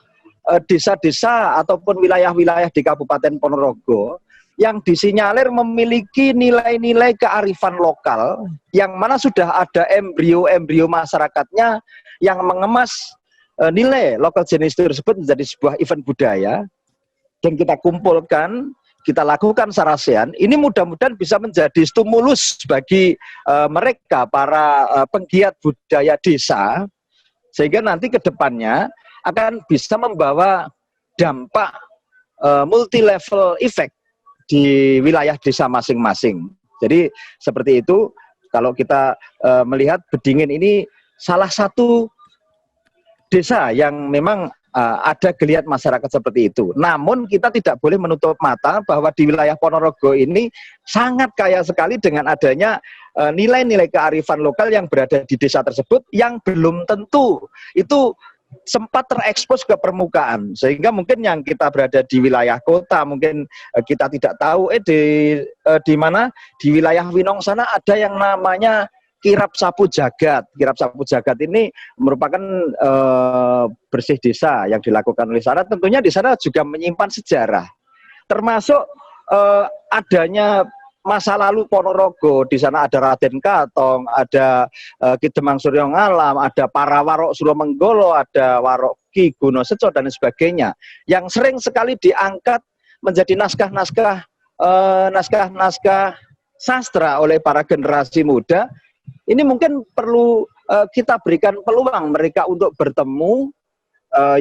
desa-desa ataupun wilayah-wilayah di Kabupaten Ponorogo yang disinyalir memiliki nilai-nilai kearifan lokal, yang mana sudah ada embrio-embrio masyarakatnya yang mengemas nilai lokal jenis tersebut menjadi sebuah event budaya, dan kita kumpulkan, kita lakukan Sarasehan. Ini mudah-mudahan bisa menjadi stimulus bagi mereka, para penggiat budaya desa, sehingga nanti ke depannya akan bisa membawa dampak multi-level effect di wilayah desa masing-masing. Jadi seperti itu, kalau kita melihat Bedingin ini salah satu desa yang memang ada geliat masyarakat seperti itu. Namun kita tidak boleh menutup mata bahwa di wilayah Ponorogo ini sangat kaya sekali dengan adanya nilai-nilai kearifan lokal yang berada di desa tersebut, yang belum tentu itu sempat terekspos ke permukaan, sehingga mungkin yang kita berada di wilayah kota mungkin kita tidak tahu di mana di wilayah Winong sana ada yang namanya Kirap Sapu Jagat. Kirap Sapu Jagat ini merupakan bersih desa yang dilakukan oleh sana. Tentunya di sana juga menyimpan sejarah, termasuk adanya masa lalu Ponorogo. Di sana ada Raden Katong, ada Ki Demang Suryo Ngalam, ada para Warok Suromenggolo, ada Warok Ki Guno Seco dan sebagainya, yang sering sekali diangkat menjadi naskah-naskah sastra oleh para generasi muda. Ini mungkin perlu kita berikan peluang mereka untuk bertemu,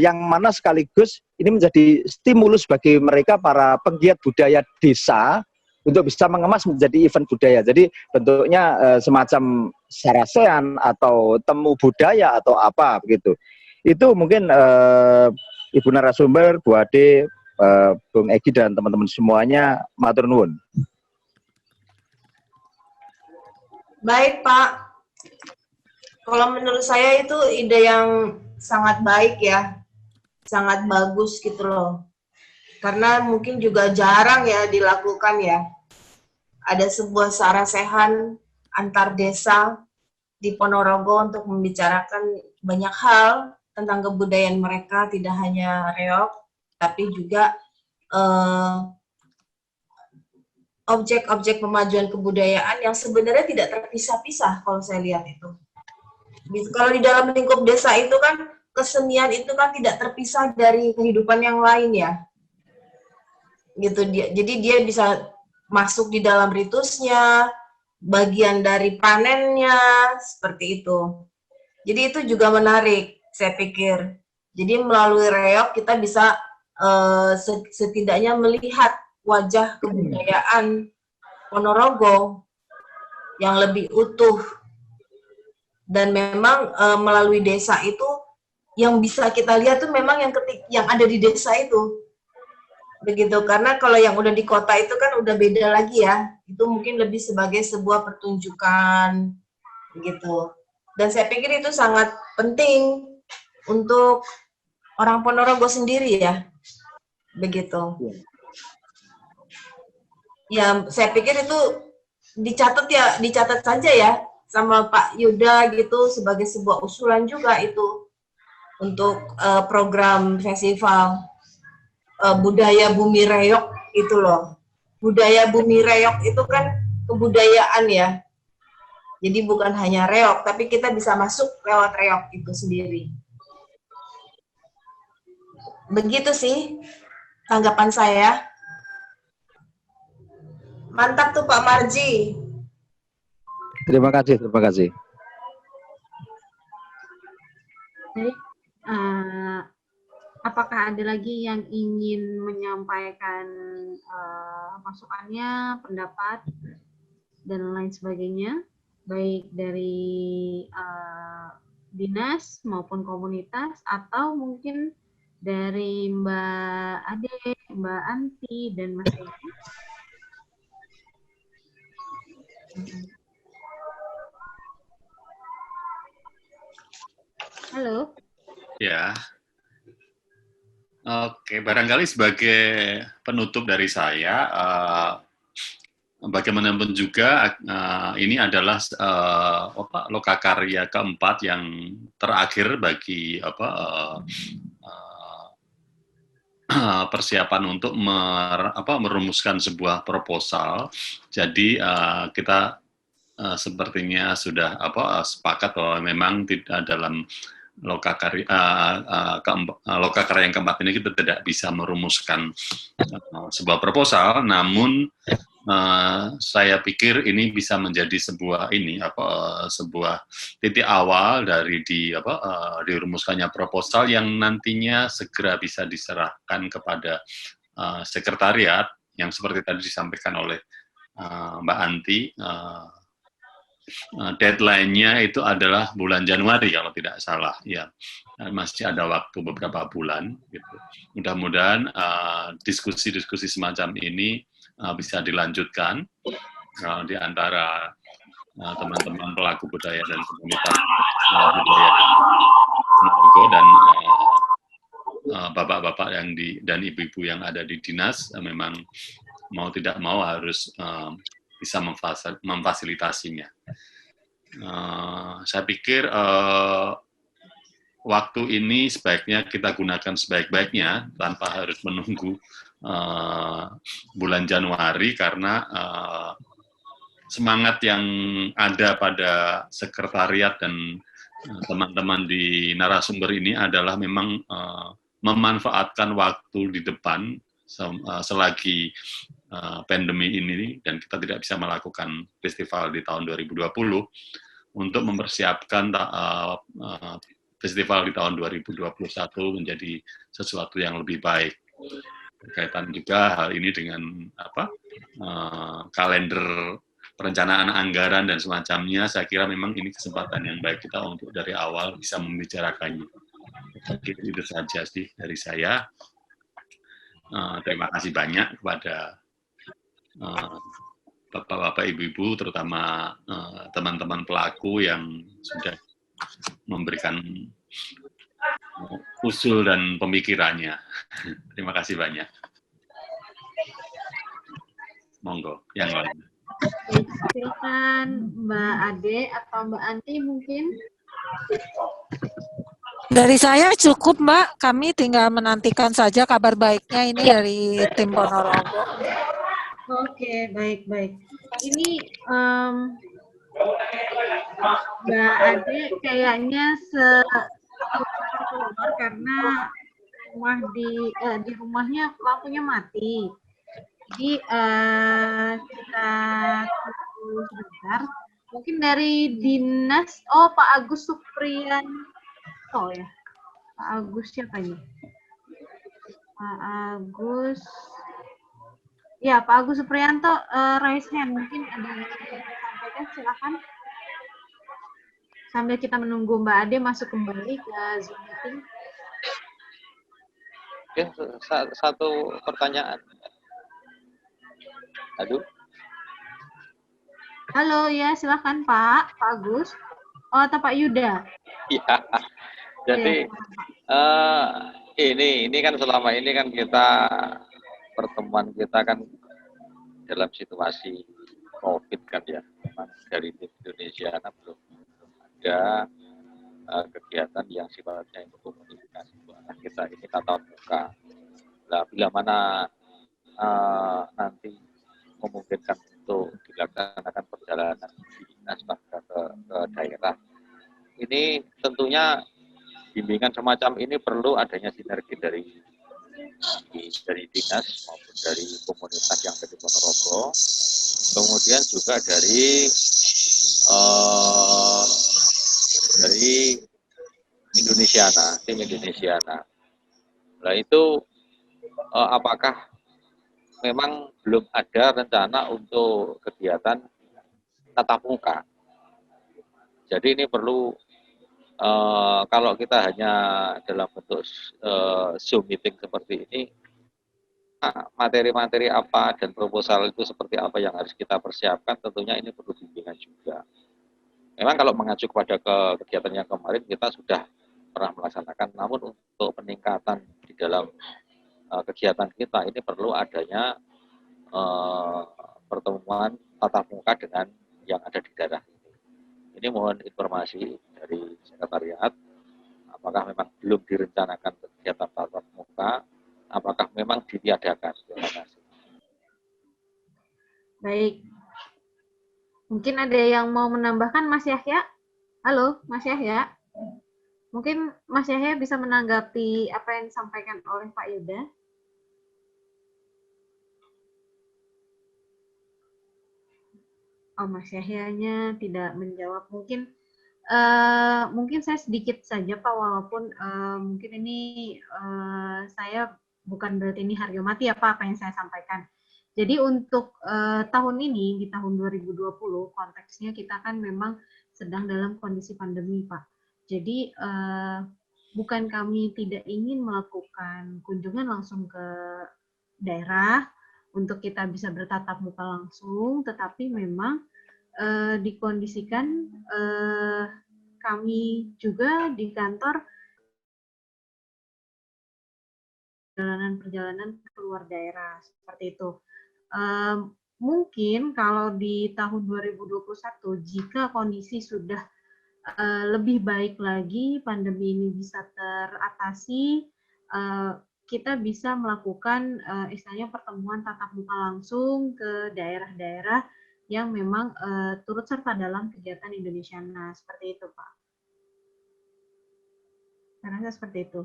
yang mana sekaligus ini menjadi stimulus bagi mereka, para penggiat budaya desa, untuk bisa mengemas menjadi event budaya. Jadi bentuknya semacam Sarasehan atau temu budaya atau apa begitu. Itu mungkin Ibu narasumber, Bu Ade, Bung Egi dan teman-teman semuanya, matur nuwun. Baik Pak, kalau menurut saya itu ide yang sangat baik ya, sangat bagus gitu loh. Karena mungkin juga jarang ya dilakukan ya. Ada sebuah Sarasehan antar desa di Ponorogo untuk membicarakan banyak hal tentang kebudayaan mereka, tidak hanya reog, tapi juga objek-objek pemajuan kebudayaan yang sebenarnya tidak terpisah-pisah kalau saya lihat itu. Kalau di dalam lingkup desa itu kan kesenian itu kan tidak terpisah dari kehidupan yang lain ya. Gitu dia. Jadi dia bisa masuk di dalam ritusnya, bagian dari panennya, seperti itu. Jadi itu juga menarik, saya pikir. Jadi melalui reog kita bisa setidaknya melihat wajah kebudayaan Ponorogo yang lebih utuh, dan memang melalui desa itu yang bisa kita lihat tuh memang yang ada di desa itu begitu. Karena kalau yang udah di kota itu kan udah beda lagi ya, itu mungkin lebih sebagai sebuah pertunjukan begitu. Dan saya pikir itu sangat penting untuk orang Ponorogo sendiri ya. Begitu. Ya, saya pikir itu dicatat saja ya sama Pak Yuda gitu sebagai sebuah usulan juga itu untuk program festival budaya Bumi Reog itu loh. Budaya Bumi Reog itu kan kebudayaan ya. Jadi bukan hanya reog, tapi kita bisa masuk lewat reog itu sendiri. Begitu sih tanggapan saya. Mantap tuh Pak Marji. Terima kasih, terima kasih. Baik, apakah ada lagi yang ingin menyampaikan masukannya, pendapat, dan lain sebagainya, baik dari dinas maupun komunitas, atau mungkin dari Mbak Ade, Mbak Anti, dan Mas Edi? Halo. Ya. Oke, barangkali sebagai penutup dari saya, bagaimanapun juga ini adalah lokakarya keempat yang terakhir bagi persiapan untuk merumuskan sebuah proposal. Jadi kita sepertinya sudah sepakat bahwa memang tidak dalam lokakarya yang keempat ini kita tidak bisa merumuskan sebuah proposal, namun saya pikir ini bisa menjadi sebuah sebuah titik awal dari dirumuskannya proposal yang nantinya segera bisa diserahkan kepada sekretariat yang seperti tadi disampaikan oleh Mbak Anti. Deadline-nya itu adalah bulan Januari kalau tidak salah, ya. Masih ada waktu beberapa bulan. Gitu. Mudah-mudahan diskusi-diskusi semacam ini bisa dilanjutkan di antara teman-teman pelaku budaya dan komunitas budaya Ponorogo dan bapak-bapak dan ibu-ibu yang ada di dinas memang mau tidak mau harus bisa memfasilitasinya. Saya pikir waktu ini sebaiknya kita gunakan sebaik-baiknya tanpa harus menunggu bulan Januari, karena semangat yang ada pada sekretariat dan teman-teman di narasumber ini adalah memang memanfaatkan waktu di depan selagi pandemi ini, dan kita tidak bisa melakukan festival di tahun 2020, untuk mempersiapkan festival di tahun 2021 menjadi sesuatu yang lebih baik. Berkaitan juga hal ini dengan kalender perencanaan anggaran dan semacamnya, saya kira memang ini kesempatan yang baik kita untuk dari awal bisa membicarakannya. Itu saja sih dari saya. Terima kasih banyak kepada bapak-bapak, ibu-ibu, terutama teman-teman pelaku yang sudah memberikan usul dan pemikirannya. Terima kasih banyak. Monggo, yang lain. Silakan Mbak Ade atau Mbak Anti mungkin. Dari saya cukup, Mbak. Kami tinggal menantikan saja kabar baiknya ini dari tim Ponorogo. Oke, baik-baik. Ini Mbak Ade kayaknya keluar karena di rumahnya lampunya mati. Jadi kita tunggu sebentar. Mungkin dari dinas, Pak Agus Supriyanto ya. Pak Agus siapa ini? Pak Agus. Ya, Pak Agus Supriyanto, raise hand. Mungkin ada yang sampaikan, silakan. Sambil kita menunggu Mbak Ade masuk kembali ke Zoom meeting. Oke, satu pertanyaan. Aduh. Halo, ya silakan Pak Agus. Atau Pak Yuda. Iya. Jadi ini kan selama ini kan pertemuan kita kan dalam situasi COVID kan ya. Memang dari Indonesia belum ada kegiatan yang sifatnya itu komunikasi. Nah, kita ini tatap muka. Nah, bila mana nanti memungkinkan untuk dilaksanakan perjalanan dinas ke daerah, ini tentunya bimbingan semacam ini perlu adanya sinergi dari dinas maupun dari komunitas yang ada di Ponorogo, kemudian juga dari Indonesiana, tim Indonesiana. Nah itu apakah memang belum ada rencana untuk kegiatan tatap muka? Jadi ini perlu kalau kita hanya dalam bentuk Zoom meeting seperti ini, materi-materi apa dan proposal itu seperti apa yang harus kita persiapkan, tentunya ini perlu bimbingan juga. Memang kalau mengacu kepada kegiatan yang kemarin kita sudah pernah melaksanakan, namun untuk peningkatan di dalam kegiatan kita ini perlu adanya pertemuan tatap muka dengan yang ada di daerah ini. Ini mohon informasi dari sekretariat, apakah memang belum direncanakan kegiatan tatap muka, apakah memang ditiadakan. Terima kasih. Baik. Mungkin ada yang mau menambahkan, Mas Yahya? Halo, Mas Yahya. Mungkin Mas Yahya bisa menanggapi apa yang disampaikan oleh Pak Yuda. Oh, Mas Yahyanya tidak menjawab. Mungkin saya sedikit saja, Pak, walaupun mungkin ini saya bukan berarti ini harga mati ya, Pak, apa yang saya sampaikan. Jadi untuk tahun ini, di tahun 2020, konteksnya kita kan memang sedang dalam kondisi pandemi, Pak. Jadi bukan kami tidak ingin melakukan kunjungan langsung ke daerah untuk kita bisa bertatap muka langsung, tetapi memang dikondisikan kami juga di kantor perjalanan keluar daerah seperti itu. Mungkin kalau di tahun 2021 jika kondisi sudah lebih baik lagi, pandemi ini bisa teratasi, kita bisa melakukan istilahnya pertemuan tatap muka langsung ke daerah-daerah yang memang turut serta dalam kegiatan Indonesiana, seperti itu, Pak. Saya rasa seperti itu.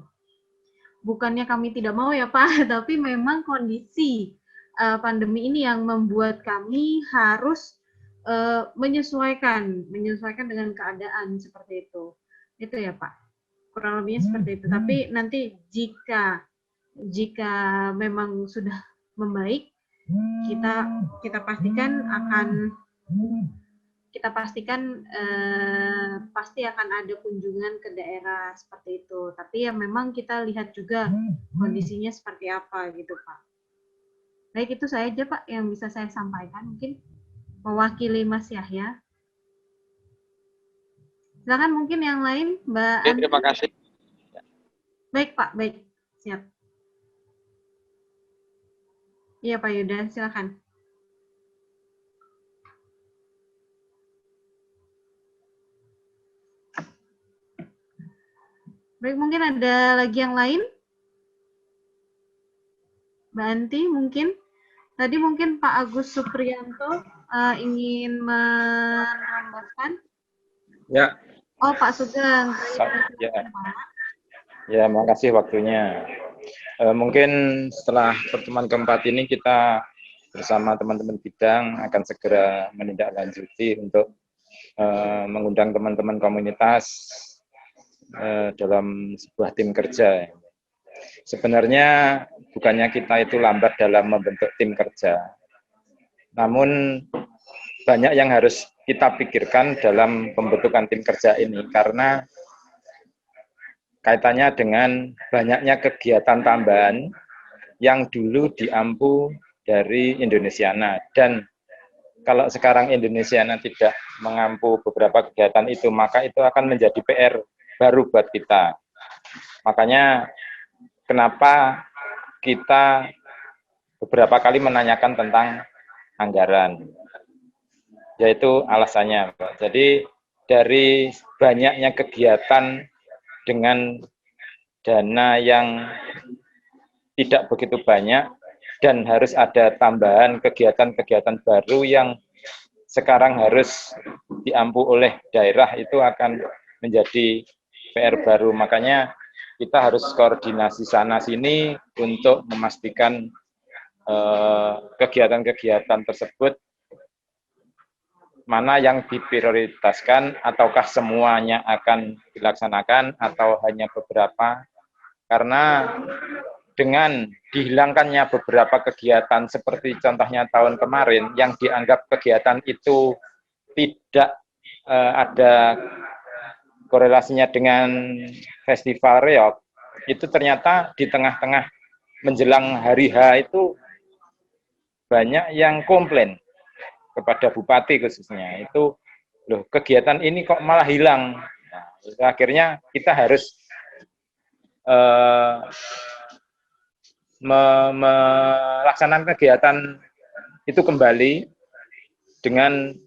Bukannya kami tidak mau ya, Pak, tapi memang kondisi pandemi ini yang membuat kami harus menyesuaikan dengan keadaan seperti itu. Itu ya, Pak. Kurang lebihnya seperti itu. Tapi nanti jika memang sudah membaik, kita pastikan pasti akan ada kunjungan ke daerah seperti itu. Tapi ya memang kita lihat juga kondisinya seperti apa gitu, Pak. Baik, itu saja, Pak, yang bisa saya sampaikan. Mungkin mewakili Mas Yahya. Silakan mungkin yang lain, Mbak Anti. Terima kasih. Baik, Pak. Baik. Siap. Iya, Pak Yuda, silakan. Baik, mungkin ada lagi yang lain? Mbak Anti, mungkin? Tadi mungkin Pak Agus Supriyanto ingin menambahkan? Ya. Oh, Pak Sugeng. Ya, makasih waktunya. Mungkin setelah pertemuan keempat ini kita bersama teman-teman bidang akan segera menindaklanjuti untuk mengundang teman-teman komunitas dalam sebuah tim kerja. Sebenarnya bukannya kita itu lambat dalam membentuk tim kerja, namun banyak yang harus kita pikirkan dalam pembentukan tim kerja ini karena kaitannya dengan banyaknya kegiatan tambahan yang dulu diampu dari Indonesiana, dan kalau sekarang Indonesiana tidak mengampu beberapa kegiatan itu, maka itu akan menjadi PR baru buat kita. Makanya kenapa kita beberapa kali menanyakan tentang anggaran. Yaitu alasannya, Pak. Jadi dari banyaknya kegiatan dengan dana yang tidak begitu banyak dan harus ada tambahan kegiatan-kegiatan baru yang sekarang harus diampu oleh daerah, itu akan menjadi PR baru. Makanya kita harus koordinasi sana-sini untuk memastikan kegiatan-kegiatan tersebut mana yang diprioritaskan, ataukah semuanya akan dilaksanakan atau hanya beberapa. Karena dengan dihilangkannya beberapa kegiatan seperti contohnya tahun kemarin yang dianggap kegiatan itu tidak ada korelasinya dengan festival reog, itu ternyata di tengah-tengah menjelang hari H itu banyak yang komplain kepada bupati khususnya, itu loh kegiatan ini kok malah hilang. Nah, akhirnya kita harus melaksanakan kegiatan itu kembali dengan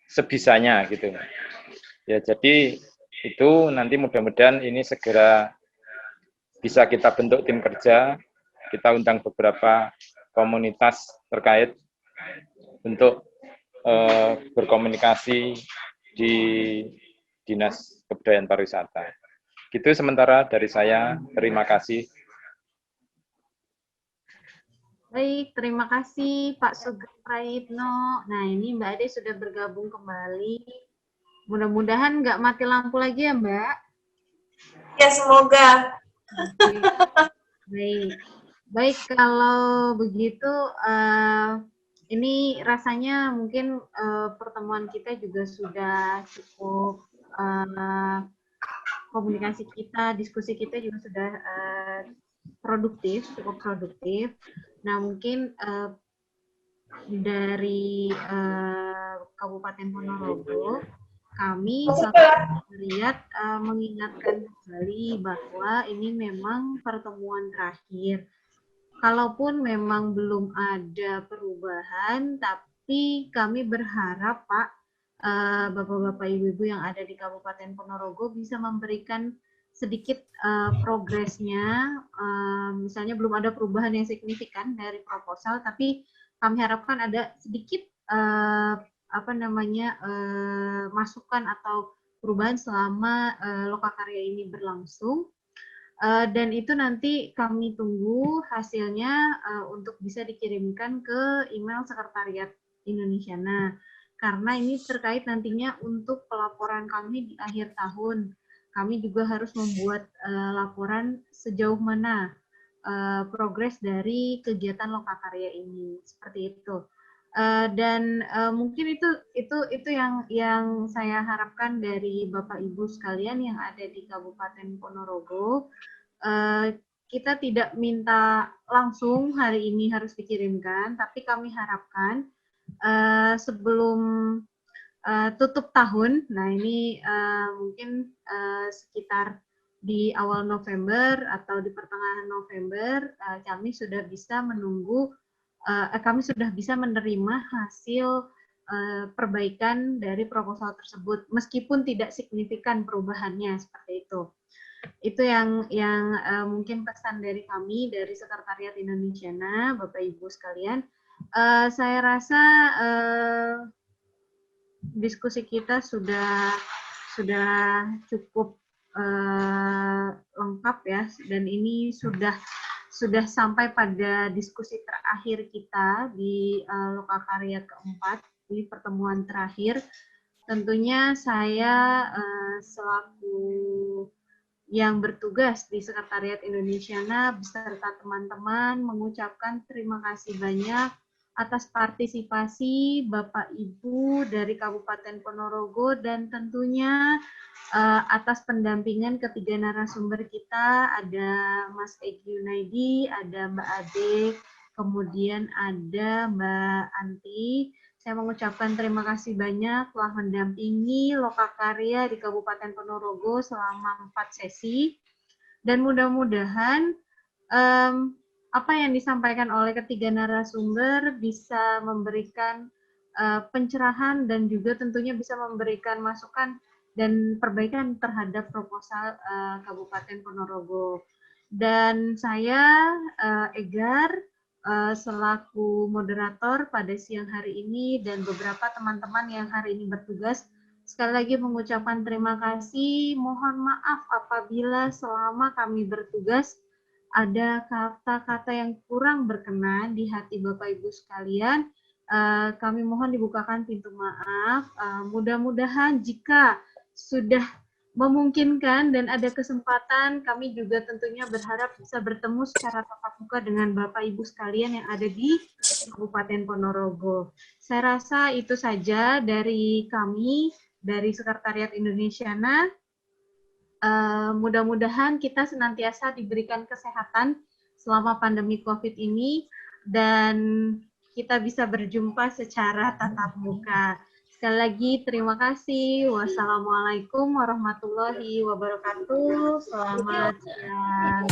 sebisanya gitu ya. Jadi itu nanti mudah-mudahan ini segera bisa kita bentuk tim kerja, kita undang beberapa komunitas terkait untuk berkomunikasi di Dinas Kebudayaan Pariwisata. Gitu sementara dari saya, terima kasih. Baik, terima kasih Pak Sugeng Prayitno. Nah, ini Mbak Ade sudah bergabung kembali. Mudah-mudahan nggak mati lampu lagi ya, Mbak. Ya, semoga. Baik, baik kalau begitu, ini rasanya mungkin pertemuan kita juga sudah cukup, komunikasi kita, diskusi kita juga sudah cukup produktif. Nah, mungkin dari Kabupaten Ponorogo, kami lihat mengingatkan kembali bahwa ini memang pertemuan terakhir. Kalaupun memang belum ada perubahan, tapi kami berharap Pak, Bapak-Bapak, Ibu-Ibu yang ada di Kabupaten Ponorogo bisa memberikan sedikit progresnya, misalnya belum ada perubahan yang signifikan dari proposal, tapi kami harapkan ada sedikit masukan atau perubahan selama Lokakarya ini berlangsung, dan itu nanti kami tunggu hasilnya untuk bisa dikirimkan ke email Sekretariat Indonesiana, karena ini terkait nantinya untuk pelaporan kami di akhir tahun. Kami juga harus membuat laporan sejauh mana progres dari kegiatan Lokakarya ini, seperti itu. Dan mungkin itu yang saya harapkan dari Bapak Ibu sekalian yang ada di Kabupaten Ponorogo. Kita tidak minta langsung hari ini harus dikirimkan, tapi kami harapkan sebelum tutup tahun, nah ini mungkin sekitar di awal November atau di pertengahan November, kami sudah bisa menerima hasil perbaikan dari proposal tersebut, meskipun tidak signifikan perubahannya, seperti itu. Itu yang mungkin pesan dari kami dari Sekretariat Indonesiana, Bapak Ibu sekalian. Saya rasa diskusi kita sudah cukup lengkap ya, dan ini sudah sampai pada diskusi terakhir kita di Lokakarya keempat, di pertemuan terakhir. Tentunya saya selaku yang bertugas di Sekretariat Indonesiana beserta teman-teman mengucapkan terima kasih banyak atas partisipasi Bapak Ibu dari Kabupaten Ponorogo, dan tentunya atas pendampingan ketiga narasumber kita, ada Mas Egi Yunaidi, ada Mbak Ade, kemudian ada Mbak Anti. Saya mengucapkan terima kasih banyak telah mendampingi Lokakarya di Kabupaten Ponorogo selama 4 sesi, dan mudah-mudahan apa yang disampaikan oleh ketiga narasumber bisa memberikan pencerahan dan juga tentunya bisa memberikan masukan dan perbaikan terhadap proposal Kabupaten Ponorogo. Dan saya Egar selaku moderator pada siang hari ini dan beberapa teman-teman yang hari ini bertugas, sekali lagi mengucapkan terima kasih. Mohon maaf apabila selama kami bertugas ada kata-kata yang kurang berkenan di hati Bapak Ibu sekalian. Kami mohon dibukakan pintu maaf. Mudah-mudahan jika sudah memungkinkan dan ada kesempatan, kami juga tentunya berharap bisa bertemu secara tatap muka dengan Bapak Ibu sekalian yang ada di Kabupaten Ponorogo. Saya rasa itu saja dari kami, dari Sekretariat Indonesiana. Mudah-mudahan kita senantiasa diberikan kesehatan selama pandemi COVID ini dan kita bisa berjumpa secara tatap muka. Sekali lagi terima kasih. Wassalamualaikum warahmatullahi wabarakatuh. Selamat siang.